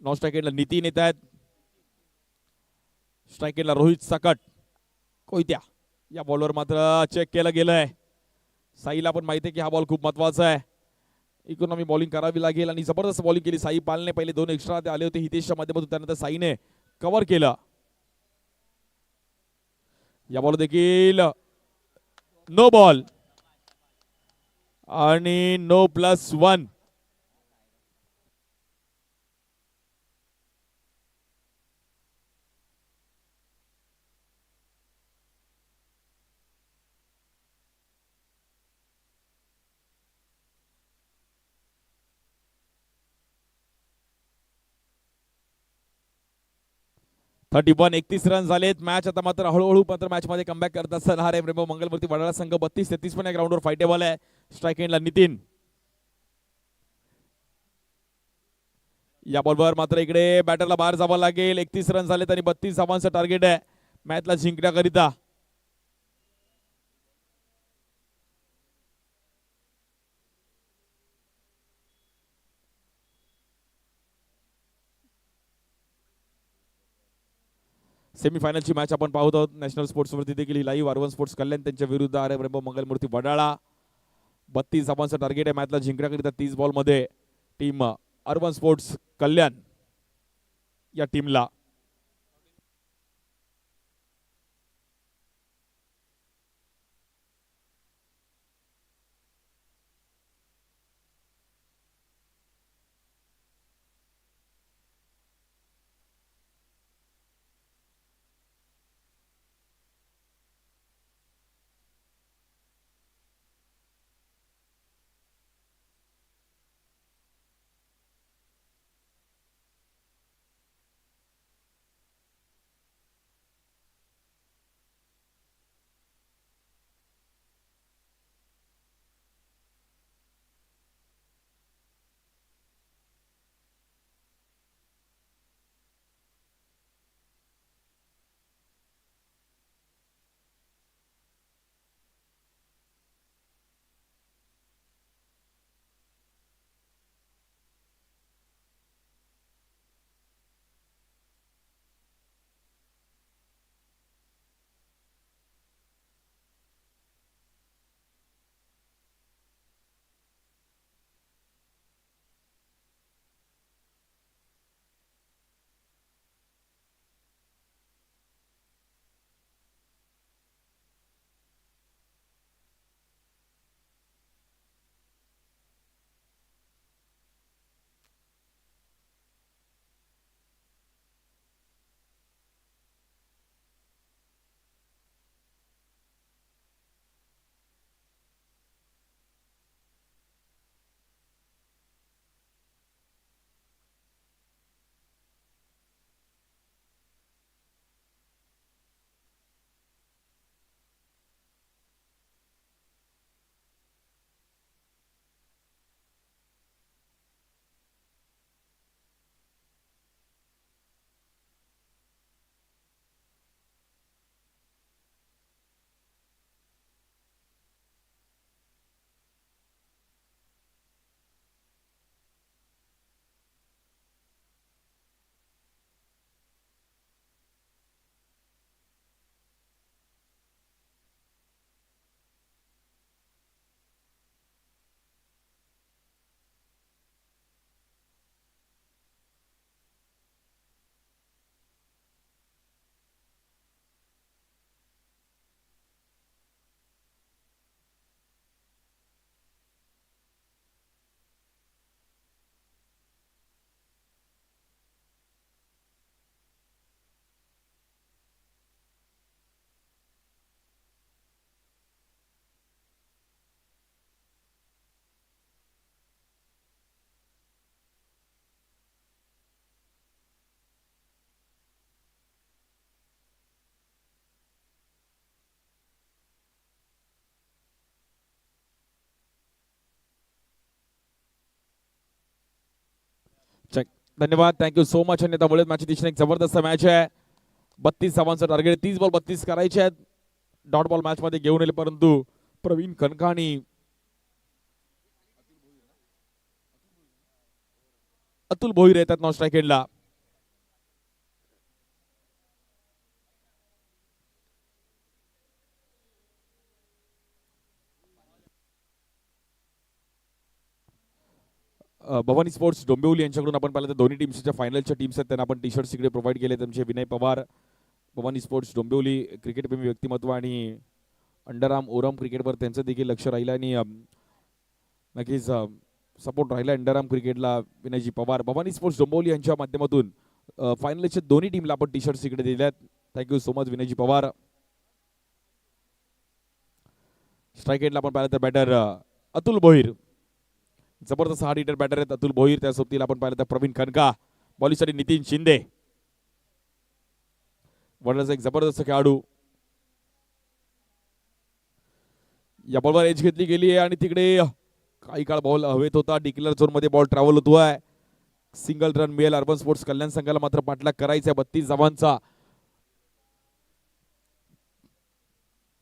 नॉन स्ट्राईक नितीन येत आहेत. स्ट्राईक एंडला रोहित सकट. कोयत्या या बॉलवर मात्र चेक केलं गेलंय. साईला पण माहिती आहे की हा बॉल खूप महत्वाचा आहे. इकॉनॉमी बॉलिंग करावी लागेल आणि जबरदस्त बॉलिंग केली साई पालने. पहिले 2 एक्स्ट्रा ते आले होते हितेशच्या माध्यमातून. त्यानंतर साईने कव्हर केलं. या बॉल देखील नो बॉल आणि नो +1. $31 रन झालेत. मॅच आता मात्र हळूहळू मात्र मॅच मध्ये कमबॅक करत असताना आरएम रेनबो मंगलमूर्ती वडाळा संघ 32-33 पण या ग्राउंडवर फायटेबल आहे. स्ट्राईक एंडला नितीन. या बॉलवर मात्र इकडे बॅटरला बाहेर जावं लागेल. 31 रन झालेत आणि 32 धावांचं टार्गेट आहे मॅचला जिंकण्याकरिता. सेमीफायनलची मॅच आपण पाहत आहोत. नॅशनल स्पोर्ट्स वरती देखील लाईव्ह अर्बन स्पोर्ट्स कल्याण त्यांच्या विरुद्ध आरएम रेनबो मंगलमूर्ती वडाळा. 32 धावांचं टार्गेट आहे मॅचला जिंकण्याकरिता. 30 बॉल मध्ये टीम अर्बन स्पोर्ट्स कल्याण या टीमला. धन्यवाद, थँक्यू सो मच. आणि आता बोलत मॅच दिशेने एक जबरदस्त मॅच आहे. 32 धावांचं टार्गेट, 30 बॉल 32 करायचे आहेत. डॉट बॉल मॅच मध्ये घेऊन येईल, परंतु प्रवीण कनका आणि अतुल भोईर येतात नॉन स्ट्राईक एंडला. भवानी स्पोर्ट्स डोंबिवली यांच्याकडून आपण पाहिलं तर दोन्ही टीम्सच्या फायनलच्या टीम्स आहेत, त्यांना आपण टी शर्ट्स इकडे प्रोव्हाइड केले. त्यांचे विनय पवार, भवानी स्पोर्ट्स डोंबिवली क्रिकेटप्रेमी व्यक्तिमत्व आणि अंडरआर्म ओरम क्रिकेटवर त्यांचं देखील लक्ष राहिलं आणि नक्कीच सपोर्ट राहिला अंडरआर्म क्रिकेटला. विनयजी पवार, भवानी स्पोर्ट्स डोंबिवली यांच्या माध्यमातून फायनलच्या दोन्ही टीमला आपण टी शर्ट्स इकडे दिल्यात. Thank you so much Vinayji Pawar. Strike एंडला आपण पाहिलं तर बॅटर अतुल भोईर, जबरदस्त हार्ड हिटर बॅटर आहेत अतुल भोईर. त्या सोबतीला आपण पाहिलं तर प्रवीण कनका, बॉलिंगसाठी नितीन शिंदे, वडिलांचा एक जबरदस्त खेळाडू. या बॉलवर एज घेतली गेली आहे आणि तिकडे काही काळ बॉल हवेत होता. डिक्लेअर झोन मध्ये बॉल ट्रॅव्हल होतोय. सिंगल रन मिळेल अर्बन स्पोर्ट्स कल्याण संघाला, मात्र पाठलाग करायचा 32 धावांचा.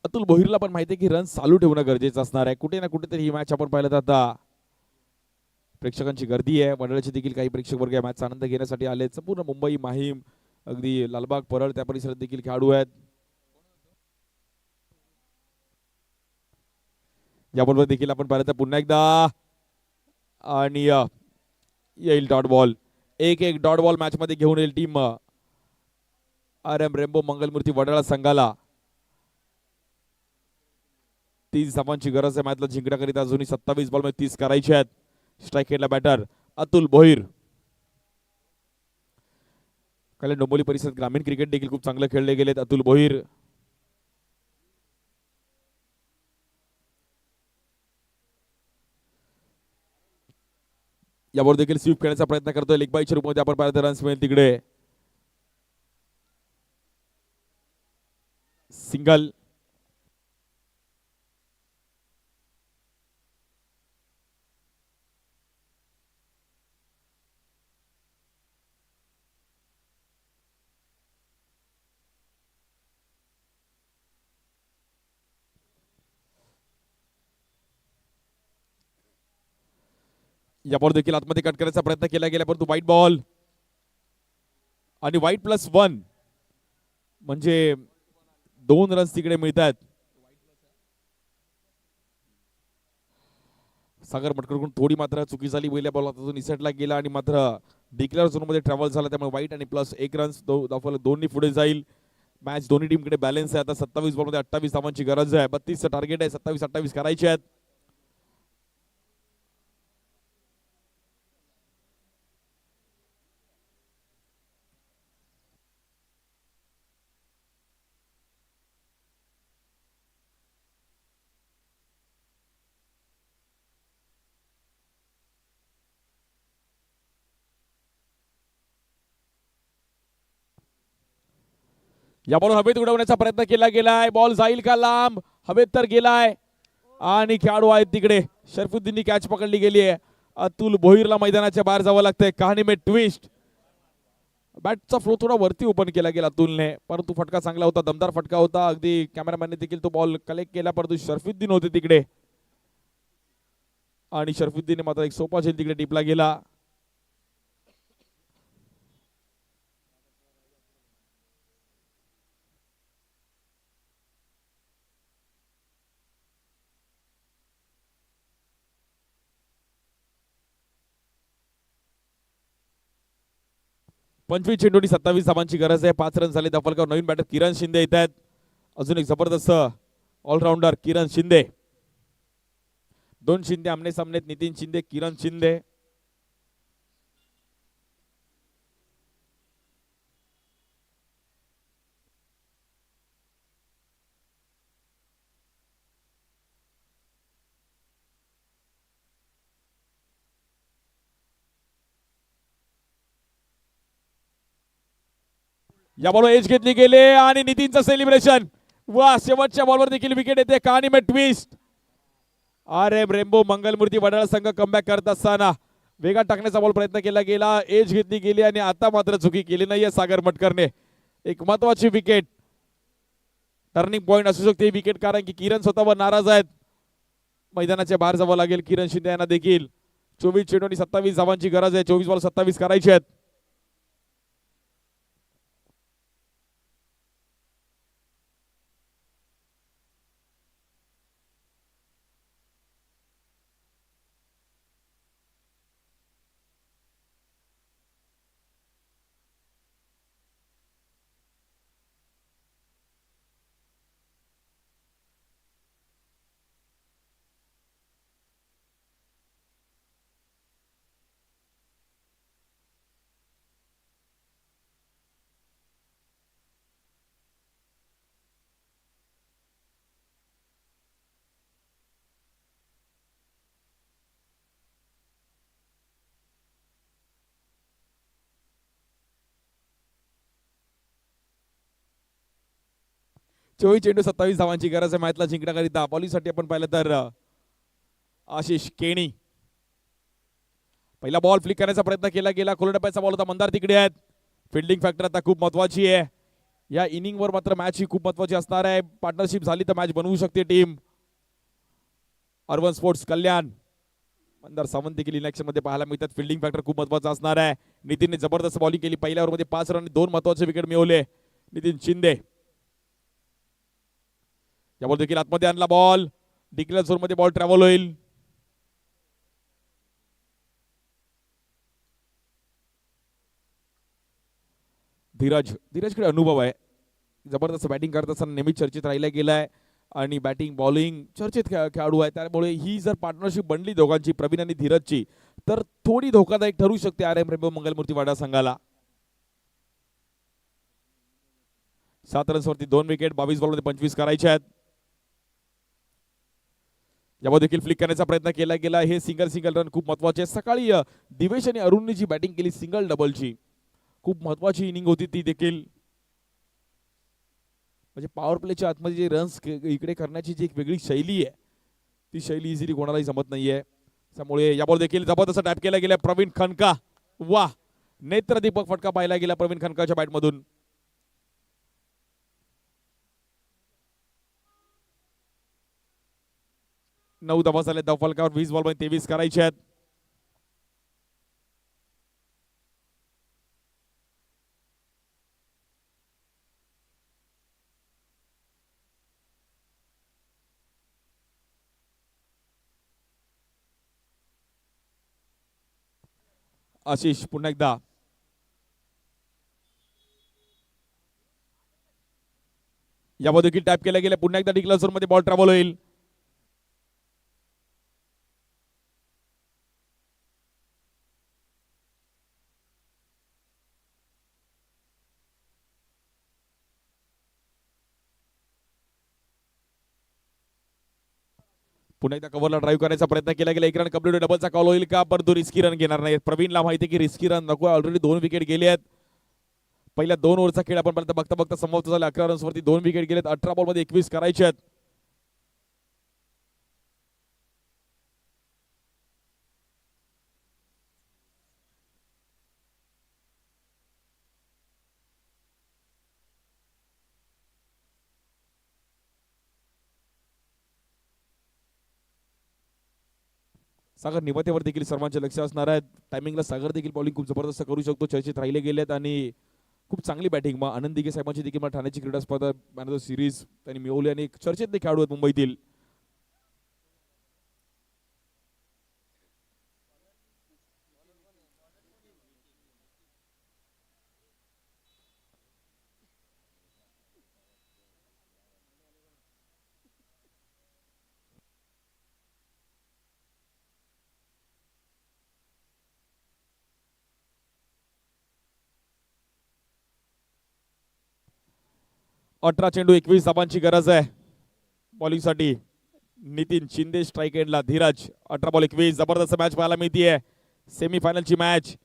अतुल भोईरला पण माहिती आहे की रन चालू ठेवणं गरजेचं असणार आहे. कुठे ना कुठेतरी ही मॅच आपण पाहिलं तर आता प्रेक्षकांची गर्दी आहे. मंडळाचे देखील काही प्रेक्षक वर्ग या मॅचचा आनंद घेण्यासाठी आले. संपूर्ण मुंबई, माहीम, अगदी लालबाग, परळ त्या परिसरात देखील खेळाडू आहेत. याबरोबर देखील आपण पाहिलं तर पुन्हा एकदा आणि येईल dot ball. 1-1 dot ball match मध्ये घेऊन येईल team RM rainbow Mangalmurti Wadala संघाला. 30 धावांची गरज आहे मॅचला जिंकण्याकरिता. अजूनही 27 बॉल मध्ये 30 करायचे आहेत. स्ट्राईक एंडला बॅटर अतुल भोईर. कल्याण डोंबिवली परिसरात ग्रामीण क्रिकेट देखील खूप चांगले खेळले गेलेत. अतुल भोईर यावर देखील स्वीप खेळण्याचा प्रयत्न करतोय. लेग बायच्या रूपमध्ये आपण पाहिलं तर रन्स मिळेल तिकडे. सिंगल. या बॉल देखील आतमध्ये कट करायचा प्रयत्न केला गेला, परंतु व्हाईट बॉल आणि व्हाईट +1 म्हणजे 2 रन्स तिकडे मिळतात. सागर मटकरकडून थोडी मात्र चुकी झाली. पहिल्या बॉल आता निसटला गेला आणि मात्र डिक्लेअर झोन मध्ये ट्रॅव्हल झाला, त्यामुळे व्हाईट आणि +1 रन्स दोन्ही पुढे जाईल. मॅच दोन्ही टीमकडे बॅलन्स आहे. आता 27 बॉल मध्ये 28 धावांची गरज आहे. 32 टार्गेट आहे. 27-28 करायचे आहेत. या बॉल हवेत उडवण्याचा प्रयत्न केला गेलाय. बॉल जाईल का लांब? हवेत तर गेलाय आणि खेळाडू आहेत तिकडे. शरफुद्दीननी कॅच पकडली गेली आहे. अतुल भोईरला मैदानाच्या बाहेर जावं लागतंय. कहाणी में ट्विस्ट. बॅटचा फ्लो थोडा वरती ओपन केला गेला अतुलने, परंतु फटका चांगला होता, दमदार फटका होता. अगदी कॅमेरामॅनने देखील तो बॉल कलेक्ट केला, परंतु शरफुद्दीन होते तिकडे आणि शरफुद्दीनने मात्र एक सोपा झेल तिकडे टिपला गेला. पंचवीस चेंडूंनी 27 धावांची गरज आहे. 5 रन झाले. दफलगाव नवीन बॅटर किरण शिंदे येत आहेत. अजून एक जबरदस्त ऑलराऊंडर किरण शिंदे. 2 शिंदे आमने सामने, नितीन शिंदे, किरण शिंदे. या बॉलवर एज घेतली गेले आणि नितीनचं सेलिब्रेशन. वा, शेवटच्या बॉलवर देखील विकेट येते. कहाणी में twist. RM rainbow Mangalmurti Wadala संघ कमबॅक करत असताना वेगात टाकण्याचा बॉल प्रयत्न केला गेला, एज घेतली गेली आणि आता मात्र चुकी केली नाहीये सागर मटकरने. एक महत्वाची विकेट, टर्निंग पॉइंट असू शकते ही विकेट, कारण की किरण स्वतःवर नाराज आहेत. मैदानाच्या बाहेर जावं लागेल किरण शिंदे यांना देखील. 24 चेंडू आणि 27 धावांची गरज आहे. 24 बॉल 27 करायचे आहेत. चोवीस चेंडू 27 धावांची गरज आहे मॅचला जिंकण्याकरिता. बॉलिंगसाठी आपण पाहिलं तर आशिष केणी. पहिला बॉल फ्लिक करण्याचा प्रयत्न केला गेला. कोलडप्याचा बॉल होता, मंदार तिकडे आहेत. फिल्डिंग फॅक्टर आता खूप महत्वाची आहे या इनिंगवर. मात्र मॅच ही खूप महत्वाची असणार आहे. पार्टनरशिप झाली तर मॅच बनवू शकते टीम. अर्बन स्पोर्ट्स कल्याण, मंदार सावंत देखील इलेक्शन मध्ये पाहायला मिळतात. फिल्डिंग फॅक्टर खूप महत्वाचा असणार आहे. नितीनने जबरदस्त बॉलिंग केली. पहिल्या ओव्हरमध्ये 5 रन 2 महत्वाचे विकेट मिळवले नितीन शिंदे. या बॉल देखील आतमध्ये आणला बॉल. डिक्लेअर झोन मध्ये बॉल ट्रॅव्हल होईल. धीरजकडे अनुभव आहे. जबरदस्त बॅटिंग करत असताना नेहमी चर्चेत राहिला गेलाय आणि बॅटिंग बॉलिंग चर्चेत खेळाडू आहे. त्यामुळे ही जर पार्टनरशिप बनली दोघांची, प्रवीण आणि धीरजची, तर थोडी धोकादायक ठरू शकते RM रेनबो मंगलमूर्ती वाडा संघाला. 7 रन्सवरती 2 विकेट. 22 बॉलमध्ये 25 करायचे आहेत. यावर देखील फ्लिक करण्याचा प्रयत्न केला गेला. हे सिंगल रन खूप महत्वाचे. सकाळी दिवेश आणि अरुणने जी बॅटिंग केली सिंगल डबलची, खूप महत्वाची इनिंग होती ती देखील. म्हणजे पॉवर प्लेच्या आतमध्ये जे रन्स इकडे करण्याची जी एक वेगळी शैली आहे, ती शैली इझिली कोणालाही जमत नाहीये. त्यामुळे या बॉल देखील जबरदस्त टॅप केला गेला. प्रवीण खनका, वा, नेत्रदीपक फटका पाहिला गेला प्रवीण खनकाच्या बॅटमधून. नऊ धावा झाले फलकावर. 20 बॉलमध्ये 23 करायचे आहेत. आशिष पुन्हा एकदा. यावर देखील टॅप केला गेला. पुन्हा एकदा डिक्लेअर झोन मध्ये बॉल ट्रॅव्हल होईल. पुन्हा एकदा कव्हरला ड्राईव्ह करायचा प्रयत्न केला गेला. 1 रन कंप्लीट. डबलचा कॉल होईल का? परंतु रिस्की रन घेणार नाही. प्रवीणला माहिती आहे की रिस्की रन नको. ऑलरेडी 2 विकेट गेले आहेत. पहिल्या 2 ओव्हरचा खेळ आपण बघता बघता समाप्त झाला. 11 रन्सवरती 2 विकेट गेलेत. 18 बॉलमध्ये 21 करायचे आहेत. सागर निमतेवर देखील सर्वांचे लक्ष असणार आहे. टायमिंगला सागर देखील बॉलिंग खूप जबरदस्त करू शकतो. चर्चेत राहिले गेलेत आणि खूप चांगली बॅटिंग. मग आनंद दिघे साहेबांची देखील ठाण्याची क्रीडा स्पर्धा मॅन ऑफ द सिरीज त्यांनी मिळवली आणि चर्चेतले खेळाडू आहेत मुंबईतील. अठरा चेंडू 21 धावांची गरज आहे बॉलिंगसाठी. नितीन शिंदे स्ट्राईक एंडला. धीरज. 18 बॉल 21. जबरदस्त मॅच पाहायला मिळतीये. सेमीफायनलची मॅच.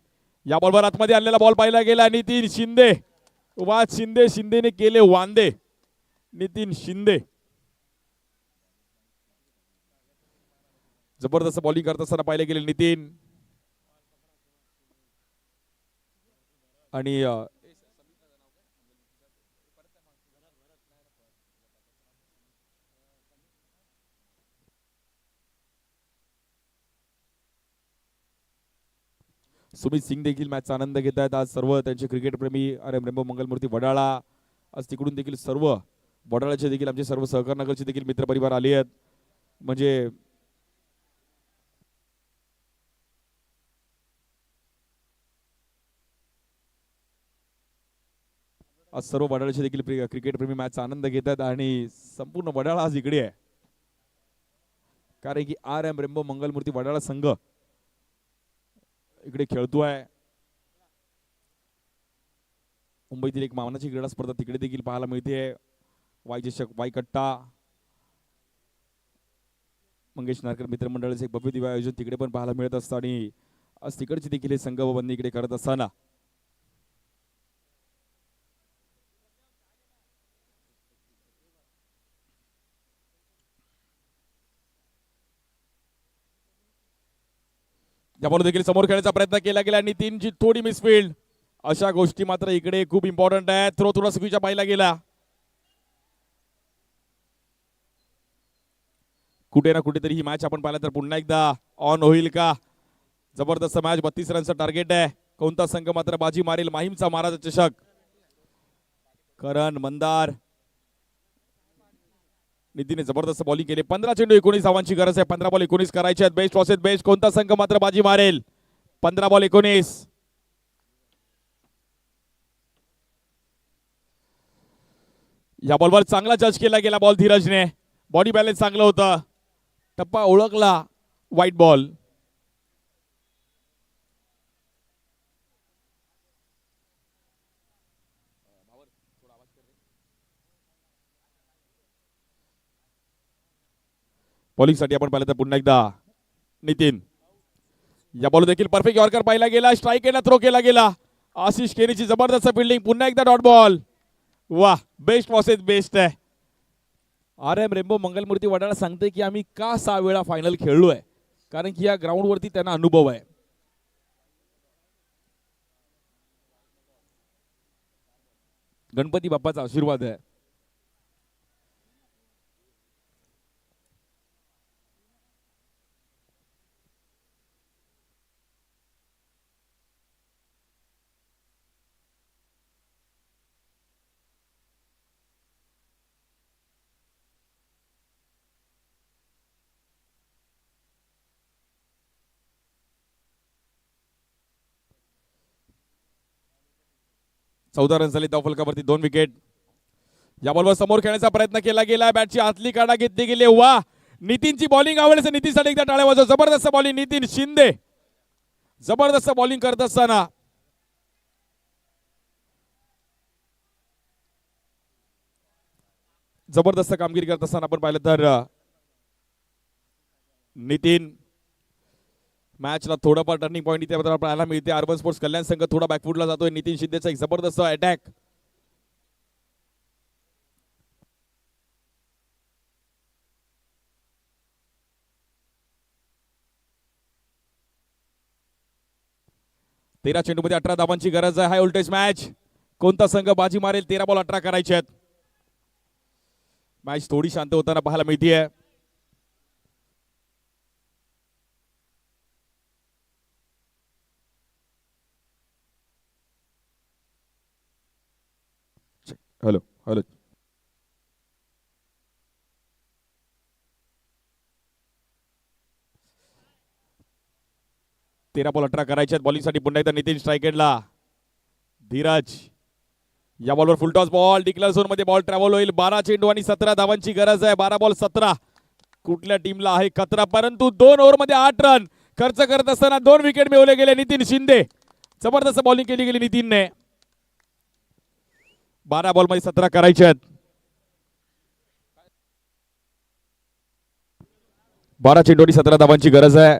या बॉलवर आतमध्ये आणलेला बॉल पाहिला गेला. नितीन शिंदे, शिंदेने केले वांदे. नितीन शिंदे जबरदस्त बॉलिंग करत असताना पाहिले गेले नितीन. आणि सुमित सिंग देखील मॅचचा आनंद घेत आहेत. आज सर्व त्यांचे क्रिकेट प्रेमी R M Rambo Mangalmurti Wadala, आज तिकडून देखील सर्व वडाळ्याचे देखील आमचे सर्व सहकार नगरचे देखील मित्रपरिवार आले आहेत. म्हणजे आज सर्व वडाळ्याचे देखील क्रिकेट प्रेमी मॅचचा आनंद घेत आहेत आणि संपूर्ण वडाळा आज इकडे आहे, कारण की R M Rambo Mangalmurti Wadala संघ इकडे खेळतोय. मुंबईतील एक मानाची क्रीडा स्पर्धा तिकडे देखील पाहायला मिळते. वाय चषक वाय कट्टा मंगेश नारकर मित्रमंडळाचे एक भव्य दिव्य आयोजन तिकडे पण पाहायला मिळत असतं आणि आज तिकडचे देखील हे संघ व बंदी इकडे करत असताना त्यामुळे देखील समोर खेळायचा प्रयत्न केला गेला आणि तीनची थोडी मिसफिल्ड, अशा गोष्टी मात्र इकडे खूप इम्पॉर्टंट आहे. थ्रो थोडा चुकीच्या पाहिला गेला. कुठे ना कुठेतरी ही मॅच आपण पाहिला तर पुन्हा एकदा ऑन होईल का? जबरदस्त मॅच, 32 रनचं टार्गेट आहे. कोणता संघ मात्र बाजी मारेल? माहीमचा महाराज चषक. करण मंदार नितीने जबरदस्त बॉलिंग केली. 15 चेंडू 19 धावांची गरज आहे. 15 बॉल 19 करायचे आहेत. बेस्ट वॉसेस बेस्ट. कोणता संघ मात्र बाजी मारेल? 15 बॉल 19. या बॉलवर चांगला जज केला गेला बॉल धीरजने. बॉडी बॅलन्स चांगलं होतं. टप्पा ओळखला. White ball. बॉलिंगसाठी आपण पाहिलं तर पुन्हा एकदा नितीन. या बॉल देखील परफेक्ट यॉर्कर पाहिला गेला. स्ट्राईक केला, थ्रो केला गेला. आशिष केनीची जबरदस्त फिल्डिंग. पुन्हा एकदा डॉट बॉल. वाह, बेस्ट वॉसेस बेस्ट आहे. R M Rambo Mangalmurti Wadala सांगते की आम्ही का 6 वेळा फायनल खेळलोय, कारण की या ग्राउंडवरती त्यांना अनुभव आहे. गणपती बाप्पाचा आशीर्वाद आहे. चौदा रन झाले धावफलकावरती 2 विकेट. या बॉलवर समोर खेळण्याचा प्रयत्न केला गेला. बॅटची आतली काढा घेतली गेली. वा, नितीनची बॉलिंग आवडते. नितीनसाठी एकदा टाळ्या वाजवा. जबरदस्त बॉलिंग नितीन शिंदे. जबरदस्त बॉलिंग करत असताना जबरदस्त कामगिरी करत असताना आपण पाहिलं तर नितीन मॅचला थोडाफार टर्निंग पॉईंट इथे पाहायला मिळते. अर्बन स्पोर्ट्स कल्याण संघ थोडा बॅकफुटला जातोय. नितीन शिंदेचा एक जबरदस्त अटॅक. तेरा चेंडूमध्ये 18 धावांची गरज आहे. High voltage match. कोणता संघ बाजी मारेल? 13 बॉल 18 करायचे आहेत. मॅच थोडी शांत होताना पाहायला मिळतीये. हॅलो हॅलो 13 बॉल 18 करायचे आहेत. बॉलिंगसाठी पुन्हा एकदा नितीन स्ट्रायकेडला. धीरज. या बॉलवर फुलटॉस बॉल. डिक्लेअर झोन मध्ये बॉल ट्रॅव्हल होईल. 12 चेंडू आणि 17 धावांची गरज आहे. 12 बॉल 17. कुठल्या टीमला आहे खतरा? परंतु 2 ओव्हर मध्ये 8 रन खर्च करत असताना 2 विकेट मिळवले गेले. नितीन शिंदे. जबरदस्त बॉलिंग केली गेली नितीनने. 12 बॉल मध्ये 17 करायचे आहेत. 12 चेंडू आणि 17 धावांची गरज आहे.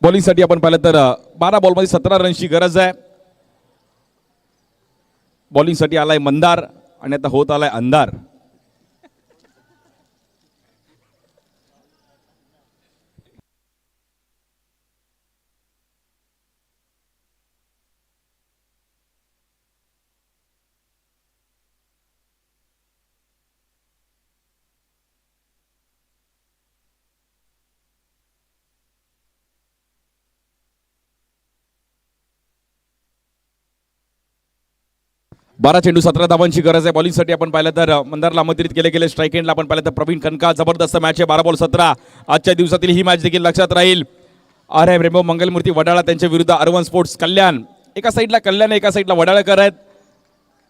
बॉलिंगसाठी आपण पाहिलं तर 12 बॉलमध्ये 17 रनची गरज आहे. बॉलिंगसाठी आलाय मंदार आणि आता होत आलाय अंधार. बारा चेंडू 17 धावांची गरज आहे. बॉलिंगसाठी आपण पाहिलं तर मंदारला आमंत्रित केले गेले. स्ट्राईक एंडला आपण पाहिलं तर प्रवीण खनका. जबरदस्त मॅच आहे. 12 बॉल 17. आजच्या दिवसातील ही मॅच देखील लक्षात राहील. RM रेम्बो मंगलमूर्ती वडाळा त्यांच्या विरुद्ध अर्बन स्पोर्ट्स कल्याण. एका साईडला कल्याण, एका साईडला वडाळकर आहेत.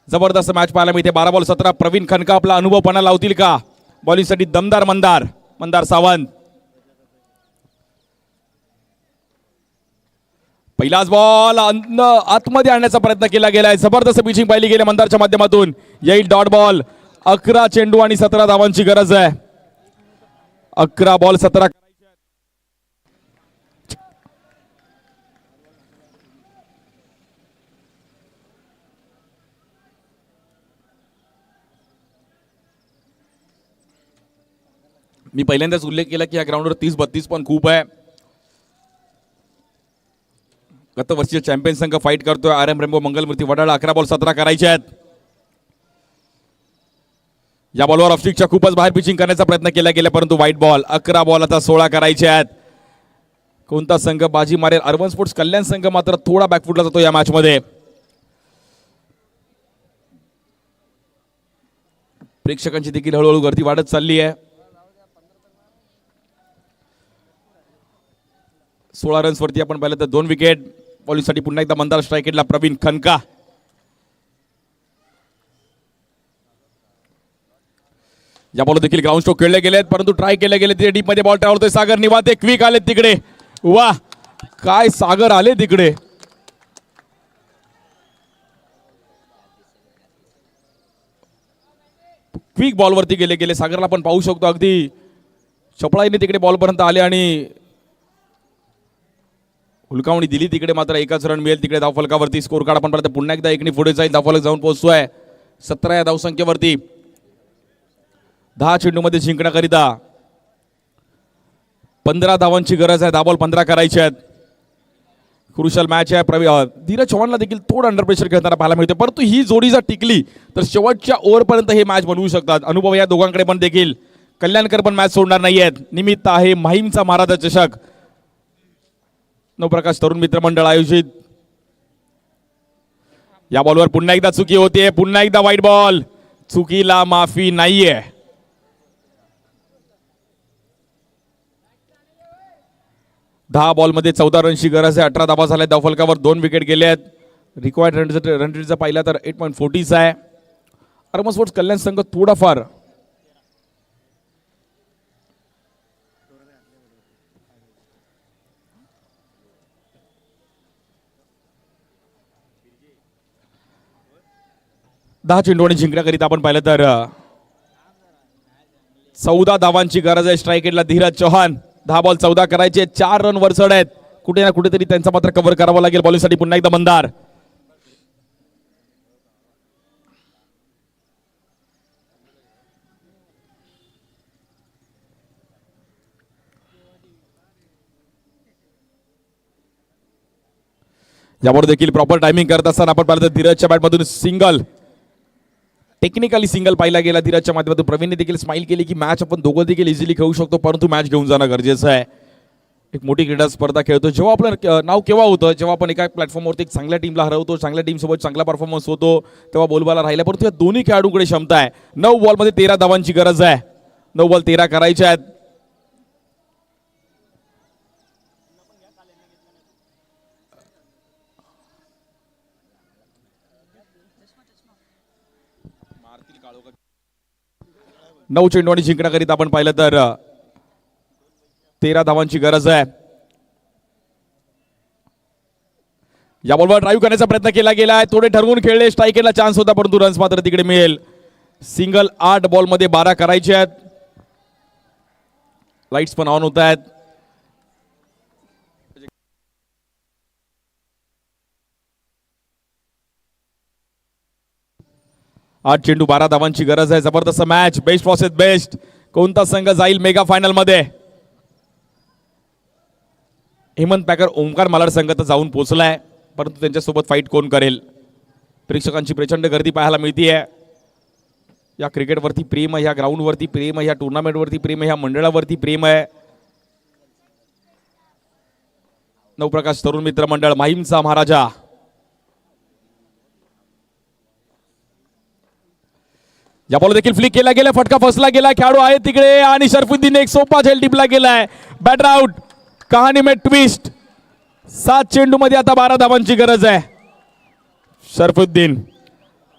जबरदस्त मॅच पाहायला मिळते. 12 बॉल 17. प्रवीण खनका आपला अनुभवपणा लावतील का? बॉलिंगसाठी दमदार मंदार सावंत. पहिलाच बॉल आतमध्ये आणण्याचा प्रयत्न केला गेलाय. जबरदस्त पिचिंग पाहिली गेली मंदारच्या माध्यमातून. येईल डॉट बॉल. 11 चेंडू आणि 17 धावांची गरज आहे. 11 बॉल 17. मी पहिल्यांदाच उल्लेख केला की या ग्राउंडवर 30-32 पण खूप आहे. गत वर्षीय चॅम्पियन संघ फाईट करतोय. RM rainbow Mangalmurti Wadala. 11 ball 17 करायचे आहेत. या बॉलवर ऑफस्टिकच्या खूपच बाहेर पिचिंग करण्याचा प्रयत्न केला गेला परंतु वाईट बॉल. 11 बॉल आता 16 करायचे आहेत. कोणता संघ बाजी मारेल? अर्बन स्पोर्ट्स कल्याण संघ मात्र थोडा बॅकफुटला जातो या मॅच मध्ये. प्रेक्षकांची देखील हळूहळू गर्दी वाढत चालली आहे. 16 रन्स वरती आपण पाहिलं तर 2 विकेट. बॉलिंगसाठी पुन्हा एकदा मंदार. स्ट्राईक एंडला प्रवीण खनका. या बॉल देखील ग्राउंड स्ट्रोक खेळले गेलेत परंतु ट्राय केले गेले. तिथे डीप मध्ये बॉल ट्रॅव्हल होतोय. सागर निवाते क्विक आले तिकडे. वा काय सागर आले तिकडे. क्विक बॉल वरती गेले सागरला आपण पाहू शकतो. अगदी चपळाईने तिकडे बॉल पर्यंत आले आणि हुलकावणी दिली. तिकडे मात्र एकच रन मिळेल. तिकडे धावफलकावरती स्कोर कार्ड आपण पाहिलं पुन्हा एकदा एकने पुढे जाईल. धावफलक जाऊन पोहोचतोय 17 या धावसंख्येवरती. 10 चेंडूमध्ये जिंकण्याकरिता 15 धावांची गरज आहे. 10 बॉल 15 करायचे आहेत. क्रुशल मॅच आहे. धीरज चव्हाणला देखील थोडं अंडर प्रेशर खेळताना पाहायला मिळते परंतु ही जोडी जर टिकली तर शेवटच्या ओव्हरपर्यंत हे मॅच बनवू शकतात. अनुभव या दोघांकडे पण देखील. कल्याणकर पण मॅच सोडणार नाहीयेत. निमित्त आहे माहीमचा महाराजा चषक. नवप्रकाश तरुण मित्र मंडळ आयोजित. या बॉलवर पुन्हा एकदा चुकी होते. पुन्हा एकदा वाईट बॉल. चुकीला माफी नाहीये. दहा बॉलमध्ये 14 रनची गरज आहे. 18 धावा झाल्या. धावफलकावर 2 विकेट गेले आहेत. रिक्वायर्ड रन रेट जर पाहिला तर 8.40 आहे. अर्बन स्पोर्ट्स कल्याण संघ थोडाफार दहा चेंडूने जिंकण्याकरिता आपण पाहिलं तर 14 धावांची गरज आहे. स्ट्राईक एंडला धीरज चव्हाण. 10 बॉल 14 करायचे. 4 रन वरचढ आहेत. कुठे ना कुठेतरी त्यांचा मात्र कव्हर करावा लागेल. बॉलिंगसाठी पुन्हा एकदा मंदार. यावर देखील प्रॉपर टायमिंग करत असताना आपण पाहिलं तर धीरजच्या बॅटमधून सिंगल. टेक्निकली सिंगल पाहिला गेला धीरजच्या माध्यमातून. प्रवीणने देखील स्माइल केली की मॅच आपण दोघं देखील इझिली खेळू शकतो परंतु मॅच घेऊन जाणं गरजेचं आहे. एक मोठी क्रीडा स्पर्धा खेळतो. जेव्हा आपलं नाव केव्हा होतं जेव्हा आपण एका प्लॅटफॉर्मवरती एक चांगल्या टीमला हरवतो. चांगल्या टीमसोबत चांगला परफॉर्मन्स होतो तेव्हा बोलबाला राहिला. परंतु या दोन्ही खेळाडूंकडे क्षमता आहे. 9 बॉलमध्ये 13 धावांची गरज आहे. 9 बॉल 13 करायचे आहेत. नऊ चेंडू आणि जिंकण्याकरिता आपण पाहिलं तर 13 धावांची गरज आहे. या बॉलवर ड्राईव्ह करण्याचा प्रयत्न केला गेला आहे. थोडे ठरवून खेळले. स्ट्राईक केला चान्स होता परंतु रन्स मात्र तिकडे मिळेल. सिंगल 8 बॉलमध्ये 12 करायचे आहेत. लाईट्स पण ऑन होत आहेत. 8 चेंडू 12 धावांची गरज आहे. जबरदस्त मॅच. Best versus best. कोणता संघ जाईल मेगा फायनल मध्ये? हेमंत पॅकर ओमकार मालाड संघ तर जाऊन पोहोचलाय, परंतु त्यांच्यासोबत फाईट कोण करेल? प्रेक्षकांची प्रचंड गर्दी पाहायला मिळतीये. या क्रिकेटवरती प्रेम आहे, ह्या ग्राउंडवरती प्रेम आहे, ह्या टुर्नामेंटवरती प्रेम आहे, ह्या मंडळावरती प्रेम आहे. नवप्रकाश तरुण मित्र मंडळ माहीमचा महाराजा. या बॉल देखील फ्लिक केला गेला, फटका फसला गेला, खेळाडू आहे तिकडे आणि शरफुद्दीन एक सोपा झेल टिपला गेलाय. Batter out. कहाणी में ट्विस्ट. 7 चेंडू मध्ये आता 12 धावांची गरज आहे. शरफुद्दीन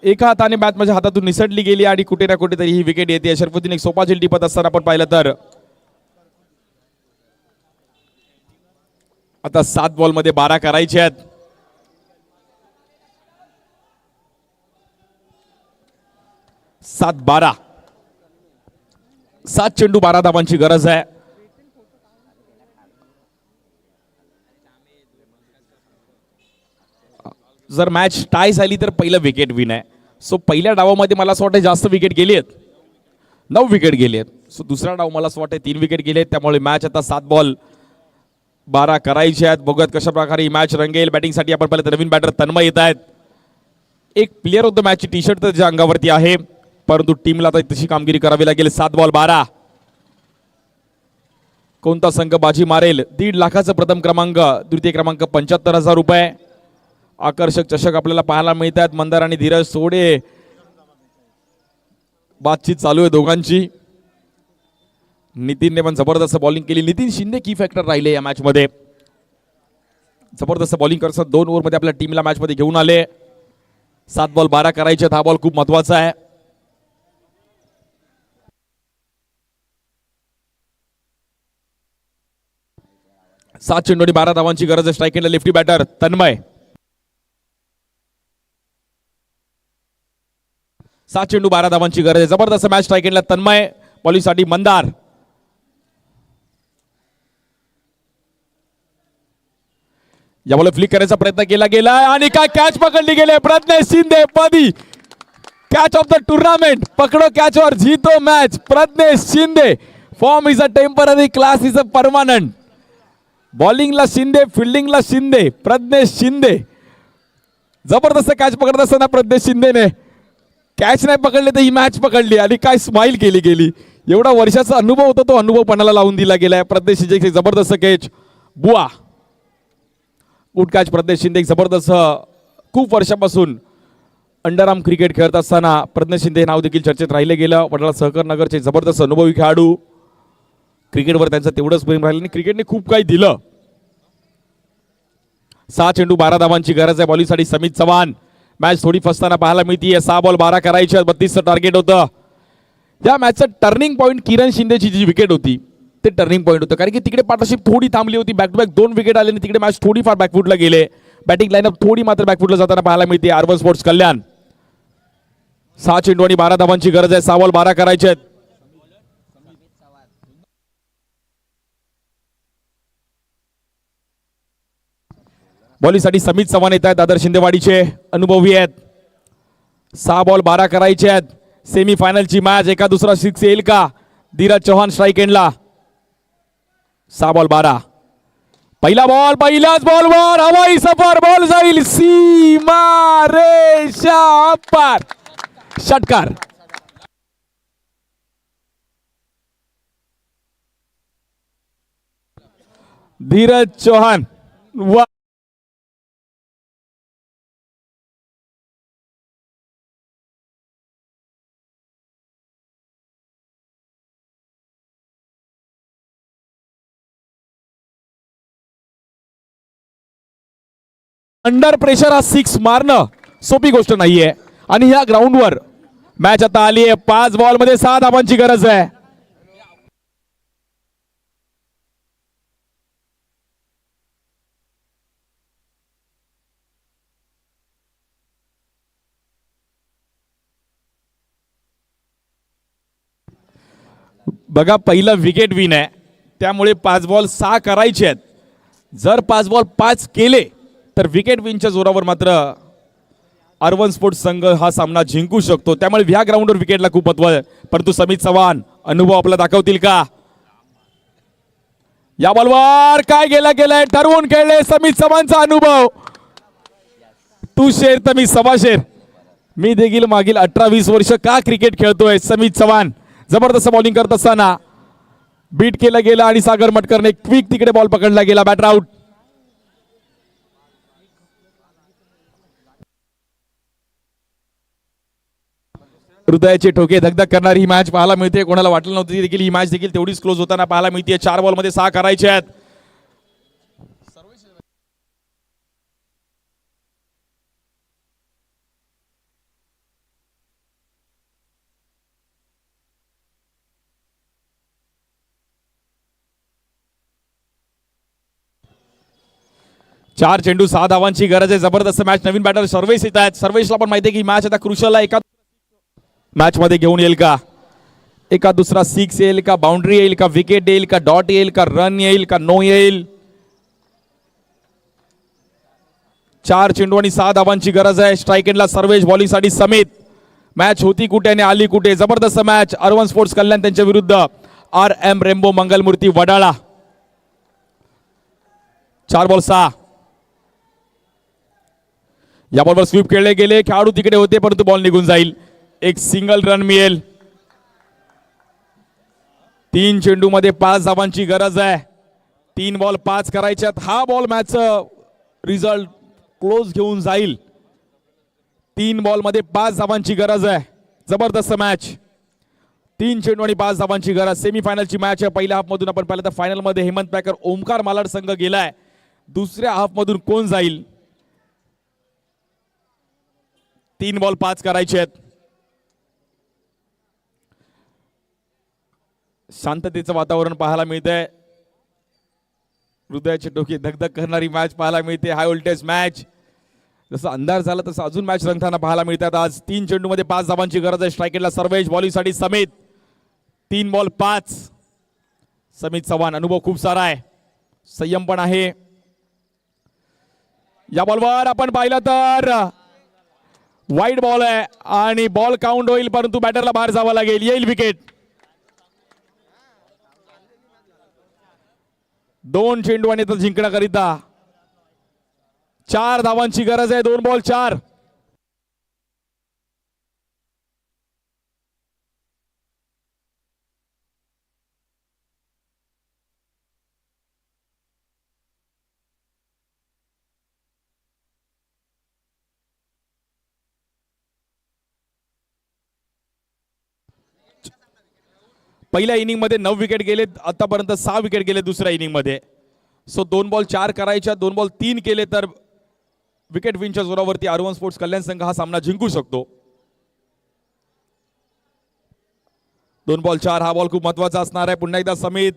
एका हाताने बॅट माझ्या हातातून निसटली गेली आणि कुठे ना कुठेतरी ही विकेट येते. शरफुद्दीन एक सोपा झेल टिपत असताना आपण पाहिलं तर आता 7 बॉल मध्ये 12 करायचे आहेत. 7-12. 7 चेंडू 12 धावांची गरज आहे. जर मॅच टाय झाली तर पहिलं विकेट विन आहे. सो पहिल्या डावामध्ये मला असं वाटतं जास्त विकेट गेली आहेत, 9 विकेट गेली आहेत. सो दुसरा डाव मला असं वाटतं 3 विकेट गेले आहेत. त्यामुळे मॅच आता 7 बॉल 12 करायचे आहेत. बघूयात कशा प्रकारे ही मॅच रंगेल. बॅटिंगसाठी आपण पाहिलं तर नवीन बॅटर तन्मय येत आहेत. एक प्लेअर ऑफ द मॅचची टी शर्ट त्याच्या अंगावरती आहे, परंतु टीमला आता तशी कामगिरी करावी लागेल. 7 बॉल 12. कोणता संघ बाजी मारेल? 1.5 लाखाचा प्रथम क्रमांक, द्वितीय क्रमांक 75,000 रुपये. आकर्षक चषक आपल्याला पाहायला मिळत आहेत. मंदार आणि धीरज सोडे बातचीत चालू आहे दोघांची. नितीनने पण जबरदस्त बॉलिंग केली. नितीन शिंदे की फॅक्टर राहिले या मॅच मध्ये. जबरदस्त बॉलिंग करतात. 2 ओव्हर मध्ये आपल्या टीमला मॅच मध्ये घेऊन आले. 7 बॉल 12 करायचे. हा बॉल खूप महत्वाचा आहे. सात चेंडू आणि 12 धावांची गरज आहे. स्ट्राईक एंडला लेफ्टी बॅटर तन्मय. 7 चेंडू 12 धावांची गरज आहे. जबरदस्त मॅच. स्ट्राईक एंडला तन्मय. बॉलिंगसाठी मंदार. या बॉल फ्लिक करायचा प्रयत्न केला गेला आणि काय कॅच पकडली गेली. प्रज्ञेश शिंदे पदी कॅच ऑफ द टूर्नामेंट. पकडो कॅच और जीतो match. Pragnesh Shinde. Form is a temporary, class is a permanent. बॉलिंगला शिंदे, फिल्डिंगला शिंदे. प्रज्ञेश शिंदे जबरदस्त कॅच पकडत असताना प्रज्ञेश शिंदेने कॅच नाही पकडले तर ही मॅच पकडली आणि काय स्माइल केली गेली. एवढा वर्षाचा अनुभव होता, तो अनुभव पणाला लावून दिला गेलाय. प्रज्ञेश शिंदे जबरदस्त कॅच. बुआ गुड कॅच. प्रज्ञेश शिंदे जबरदस्त. खूप वर्षापासून अंडरआर्म क्रिकेट खेळत असताना प्रज्ञेश शिंदे नाव देखील चर्चेत राहिले गेलं. वडाळा सहकार नगरचे जबरदस्त अनुभवी खेळाडू. क्रिकेटवर त्यांचं तेवढंच प्रेम राहिलं आणि क्रिकेटने खूप काही दिलं. 6 चेंडू 12 धावांची गरज आहे. बॉलिंगसाठी समित चव्हाण. मॅच थोडी फसताना पाहायला मिळतीये. 6 बॉल 12 करायचे. 32चं टार्गेट होतं. या मॅचचं टर्निंग पॉईंट किरण शिंदेची जी विकेट होती ते टर्निंग पॉईंट होतं, कारण की तिकडे पार्टनरशिप थोडी थांबली होती. बॅक टू बॅक 2 विकेट आले आणि तिकडे मॅच थोडीफार बॅकफुटला गेले. बॅटिंग लाईनअप थोडी मात्र बॅकफुटला जाताना पाहायला मिळते. अर्बन स्पोर्ट्स कल्याण. 6 चेंडू आणि 12 धावांची गरज आहे. 6 बॉल 12 करायचे आहेत. बॉलिंगसाठी समित चव्हाण येत आहेत. दादर शिंदेवाडीचे अनुभवी आहेत. 6 बॉल 12 करायचे आहेत. सेमी फायनलची मॅच. एका दुसरा 6 येईल का? धीरज चव्हाण स्ट्राईक एंडला. 6 बॉल 12. पहिला बॉल. पहिल्याच बॉलवर हवाई सफर. बॉल जाईल सीमा रेषा पार. षटकार. धीरज चव्हाण अंडर प्रेशर हा 6 मारणं सोपी गोष्ट नाहीये आणि या ग्राउंडवर मॅच आता आली आहे. 5 बॉल मध्ये 6 धावांची गरज आहे. बघा पहिला विकेट विन आहे, त्यामुळे 5 बॉल 6 करायचे आहेत. जर 5 बॉल 5 केले तर विकेट विनच्या जोरावर मात्र अर्बन स्पोर्ट्स संघ हा सामना जिंकू शकतो. त्यामुळे ह्या ग्राउंडवर विकेटला खूप महत्व आहे. परंतु समित चव्हाण अनुभव आपला दाखवतील का? या बॉलवर काय गेलाय ठरवून खेळले समित चव्हाणचा अनुभव. तू शेर तर मी सव्वा शेर. मी देखील मागील 18-20 वर्ष का क्रिकेट खेळतोय. समित चव्हाण जबरदस्त बॉलिंग करत असताना बीट केला गेला आणि सागर मटकरने क्विक तिकडे बॉल पकडला गेला. Batter out. हृदयाचे ठोके धगधग करणारी ही मॅच पाहायला मिळते. कोणाला वाटलं नव्हतं देखील ही मॅच देखील तेवढीच क्लोज होताना पाहायला मिळते. 4 बॉलमध्ये 6 करायचे आहेत. चार चेंडू 6 धावांची गरज आहे. जबरदस्त मॅच. नवीन बॅटर सर्वेश येत आहेत. सर्वेशला पण माहिती आहे की मॅच आता क्रुशल आहे. एका मॅच मध्ये घेऊन येईल का? एका दुसरा 6 येईल का? बाउंड्री येईल का? विकेट येईल का? डॉट येईल का? रन येईल का? नो येईल? 4 चेंडू आणि 6 धावांची गरज आहे. स्ट्राईक एंडला सर्वेश, बॉलिंग साठी समित. मॅच होती कुठे आणि आली कुठे? जबरदस्त मॅच. अर्बन स्पोर्ट्स कल्याण त्यांच्या विरुद्ध RM rainbow Mangalmurti Wadala. 4 ball 6. या बॉलवर स्वीप खेळले गेले. खेळाडू तिकडे होते परंतु बॉल निघून जाईल. एक सिंगल रन मिळेल. 3 चेंडू मध्ये 5 धावांची गरज आहे. 3 बॉल 5 करायच्यात. हा बॉल मॅच रिझल्ट क्लोज घेऊन जाईल. 3 बॉल मध्ये 5 धावांची गरज आहे. जबरदस्त मॅच. 3 चेंडू आणि 5 धावांची गरज. सेमीफायनलची मॅच आहे. पहिल्या हाफ मधून आपण पाहिलं तर फायनल मध्ये हेमंत पॅकर ओमकार मालाड संघ गेलाय. दुसऱ्या हाफ मधून कोण जाईल? 3 बॉल 5 करायचे आहेत. शांततेचं वातावरण पाहायला मिळतंय. हृदयाचे ठोके धगधग करणारी मॅच पाहायला मिळते. High voltage match. जसं अंधार झाला तसं अजून मॅच रंगताना पाहायला मिळतात. आज 3 चेंडू मध्ये 5 धावांची गरज आहे. स्ट्राईकला सर्वेश, बॉलिंग साठी समित. 3 बॉल 5. समित चव्हाण अनुभव खूप सारा आहे. संयम पण आहे. या बॉलवर आपण पाहिलं तर वाईड बॉल आहे आणि बॉल काउंट होईल परंतु बॅटरला बाहेर जावं लागेल. येईल विकेट. 2 चेंडू आणि जिंकण्याकरिता 4 धावांची गरज आहे. 2 बॉल 4. पहिल्या इनिंग मध्ये 9 विकेट गेलेत. आतापर्यंत 6 विकेट गेले दुसऱ्या इनिंग मध्ये. सो 2 बॉल 4 करायच्या. 2 बॉल 3 केले तर विकेट विनच्या जोरावरती अर्बन स्पोर्ट्स कल्याण संघ हा सामना जिंकू शकतो. 2 बॉल 4 हा बॉल खूप महत्वाचा असणार आहे. पुन्हा एकदा समित.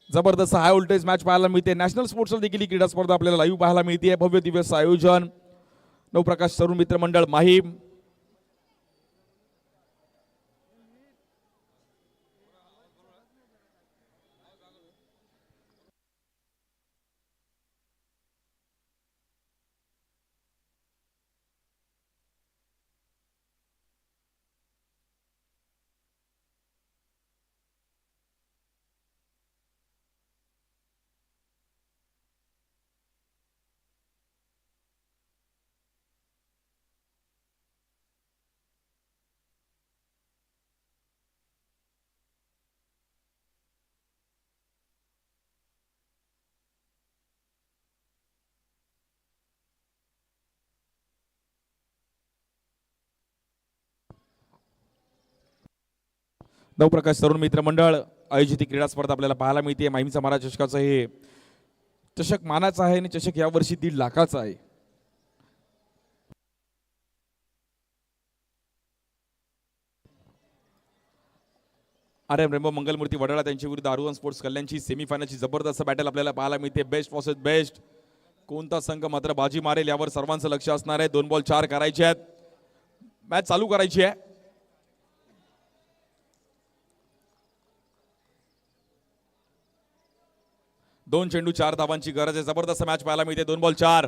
जबरदस्त हाय व्होल्टेज मॅच पाहायला मिळते. नॅशनल स्पोर्ट्सवर देखील ही क्रीडा स्पर्धा आपल्याला लाईव्ह पाहायला मिळते. भव्य दिवस आयोजन नवप्रकाश तरुण मित्र मंडळ माहीम. नवप्रकाश तरुण मित्र मंडळ आयोजित क्रीडा स्पर्धा आपल्याला पाहायला मिळते. माहीमचा महाराज चषकाचं हे चषक मानाचा आहे आणि चषक यावर्षी 1.5 लाखाचा आहे. RM रेम्बो मंगलमूर्ती वडाळा त्यांच्या विरुद्ध अर्बन स्पोर्ट्स कल्याणची सेमीफायनलची जबरदस्त बॅटल आपल्याला पाहायला मिळते. Best versus best. कोणता संघ मात्र बाजी मारेल यावर सर्वांचं लक्ष असणार आहे. 2 बॉल 4 करायचे आहेत. मॅच चालू करायची आहे. दोन चेंडू 4 धावांची गरज आहे. जबरदस्त मॅच पाहायला मिळते. 2 बॉल 4.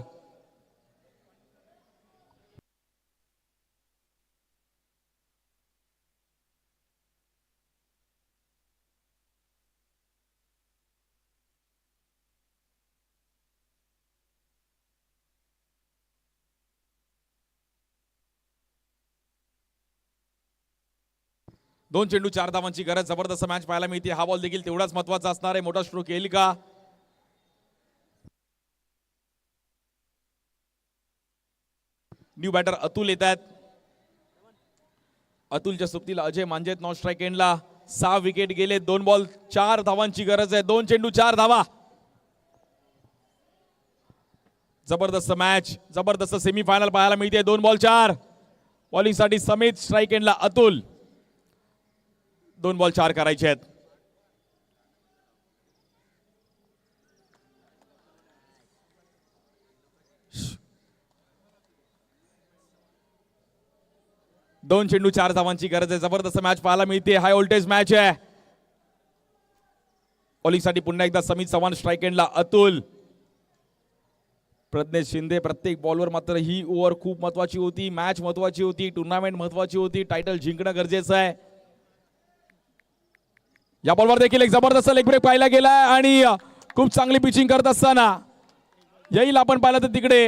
2 चेंडू 4 धावांची गरज. जबरदस्त मॅच पाहायला मिळते. हा बॉल देखील तेवढाच महत्वाचा असणार आहे. मोठा स्ट्रोक येईल का? न्यू बॅटर अतुल येत आहेत. अतुलच्या सोबतीला अजय मांजेत नॉन स्ट्राईक एंडला. 6 विकेट गेले. 2 बॉल 4 धावांची गरज आहे. 2 चेंडू 4 धावा. जबरदस्त मॅच, जबरदस्त सेमीफायनल पाहायला मिळते. 2 बॉल 4. बॉलिंग साठी समित, स्ट्राईक एंडला अतुल. 2 बॉल 4 करायचे आहेत. दोन चेंडू 4 धावांची गरज आहे. जबरदस्त मॅच पाहायला मिळते. हाय व्होल्टेज मॅच आहे. बॉलिंग साठी पुन्हा एकदा समित चव्हाण, स्ट्राईक एंडला अतुल. प्रज्ञेश शिंदे. प्रत्येक बॉलवर मात्र ही ओव्हर खूप महत्वाची होती. मॅच महत्वाची होती. टुर्नामेंट महत्वाची होती. टायटल जिंकणं गरजेचं आहे. या बॉलवर देखील एक जबरदस्त लेग ब्रेक पाहायला गेलाय आणि खूप चांगली पिचिंग करत असताना येईल आपण पाहिलं तर तिकडे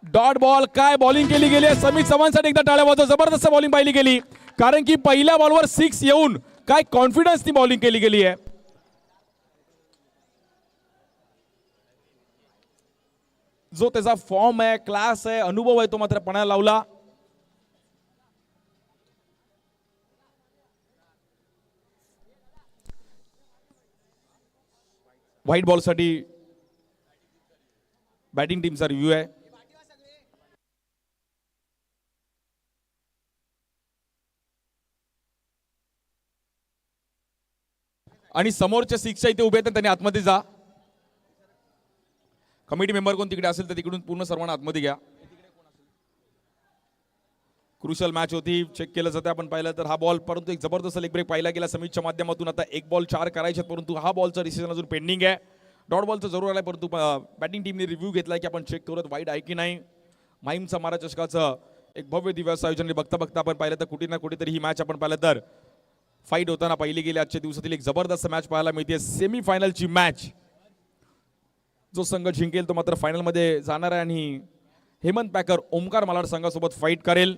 डॉट बॉल. काय बॉलिंग केली गेली आहे. समित चव्हाणसाठी एकदा टाळ्या वाजवा. जबरदस्त बॉलिंग पाहिली गेली, कारण की पहिल्या बॉलवर 6 येऊन काय कॉन्फिडन्स ती बॉलिंग केली गेली आहे. जो त्याचा फॉर्म आहे, क्लास आहे, अनुभव आहे, तो मात्र पणाला लावला. व्हाईट बॉल साठी बॅटिंग टीमचा रिव्ह्यू आहे. आणि समोरच्या 6 इथे उभे आहेत, त्यांनी आतमध्ये जा. कमिटी मेंबर कोण तिकडे असेल तर तिकडून पूर्ण सर्वांना आतमध्ये घ्या. क्रुशल मॅच होती, चेक केलं जातं आपण पाहिलं तर. हा बॉल परंतु एक जबरदस्त लेग ब्रेक पाहिला गेला समितच्या माध्यमातून. आता 1 बॉल 4 करायचे, परंतु हा बॉलचा डिसिजन अजून पेंडिंग आहे. डॉट बॉलचं जरूर आलाय, परंतु बॅटिंग टीमने रिव्ह्यू घेतलाय की आपण चेक करूयात वाईड आहे की नाही. माहीमचा मारा चषकाचं एक भव्य दिवस आयोजन बघता बघता आपण पाहिलं तर कुठे ना कुठेतरी ही मॅच आपण पाहिलं तर फाईट होताना पाहिली गेली. आजच्या दिवसातील एक जबरदस्त मॅच पाहायला मिळते. सेमीफायनलची मॅच. जो संघ जिंकेल तो मात्र फायनल मध्ये जाणार आहे आणि हेमंत पॅकर ओमकार मालाड संघासोबत फाईट करेल.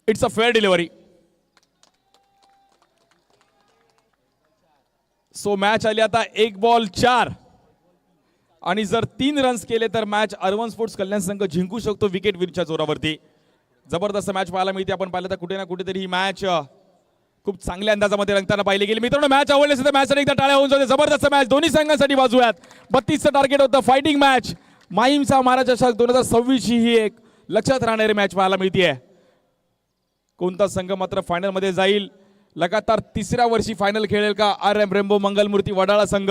It's a fair delivery. So match आली आता 1 बॉल 4 आणि जर 3 रन्स केले तर मॅच अर्बन स्पोर्ट्स कल्याण संघ जिंकू शकतो विकेट विरच्या जोरावरती. जबरदस्त मॅच पाहायला मिळते. आपण पाहिलं तर कुठे ना कुठेतरी ही मॅच खूप चांगल्या अंदाजामध्ये रंगताना पाहिली गेली. मित्रांनो, मॅच आवडली असेल तर मॅच एकदा टाळ्या होऊन जाते. जबरदस्त मॅच दोन्ही संघांसाठी बाजू आहेत. 32चं टार्गेट होतं. Fighting match. माहीमचा मारा चषक 2026 ही एक लक्षात राहणारी मॅच पाहायला मिळते. कोणता संघ मात्र फायनल मध्ये जाईल. लगातार 3ऱ्या वर्षी फायनल खेळेल का RM रेम्बो मंगलमूर्ती वडाळा संघ.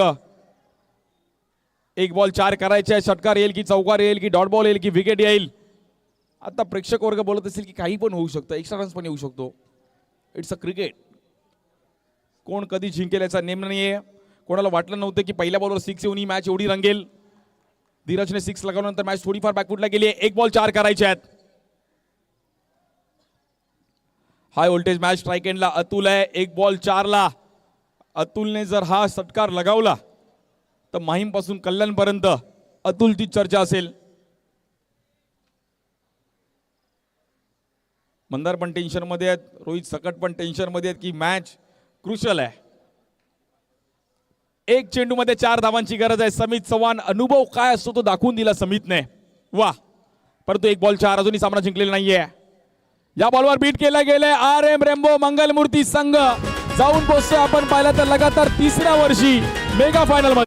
1 बॉल 4 करायचे. षटकार येईल की चौकार येईल की डॉट बॉल येईल की विकेट येईल. आता प्रेक्षक वर्ग बोलत असेल की काही पण होऊ शकतं, एक्स्ट्रा रन्स पण येऊ शकतो. It's a cricket. कोण कधी जिंकेल याचा नेम नाहीये. कोणाला वाटलं नव्हतं की पहिल्या बॉलवर 6 येऊन ही मॅच एवढी रंगेल. धीरजने 6 लगावल्यानंतर मॅच थोडीफार बॅकफुटला गेली. 1 बॉल 4 करायचे आहेत. High voltage match. स्ट्राईक एंडला अतुल आहे. 1 बॉल 4 ला अतुलने जर हा षटकार लगावला तर माहीम पासून कल्याण पर्यंत अतुलची चर्चा असेल. मंदार पण टेन्शन मध्ये आहेत. रोहित सकट पण टेन्शन मध्ये आहेत की मॅच क्रुशल आहे. 1 चेंडू मध्ये 4 धावांची गरज आहे. समित चव्हाण अनुभव काय असतो तो दाखवून दिला समितने. वा, परंतु 1 बॉल 4 अजूनही सामना जिंकलेला नाहीये. या बॉलवर बीट केला गेलाय. RM रेम्बो मंगलमूर्ती संघ जाऊन पोहोचतोय आपण पाहिलं तर लगातार 3ऱ्या वर्षी मेगा फायनल मध्ये.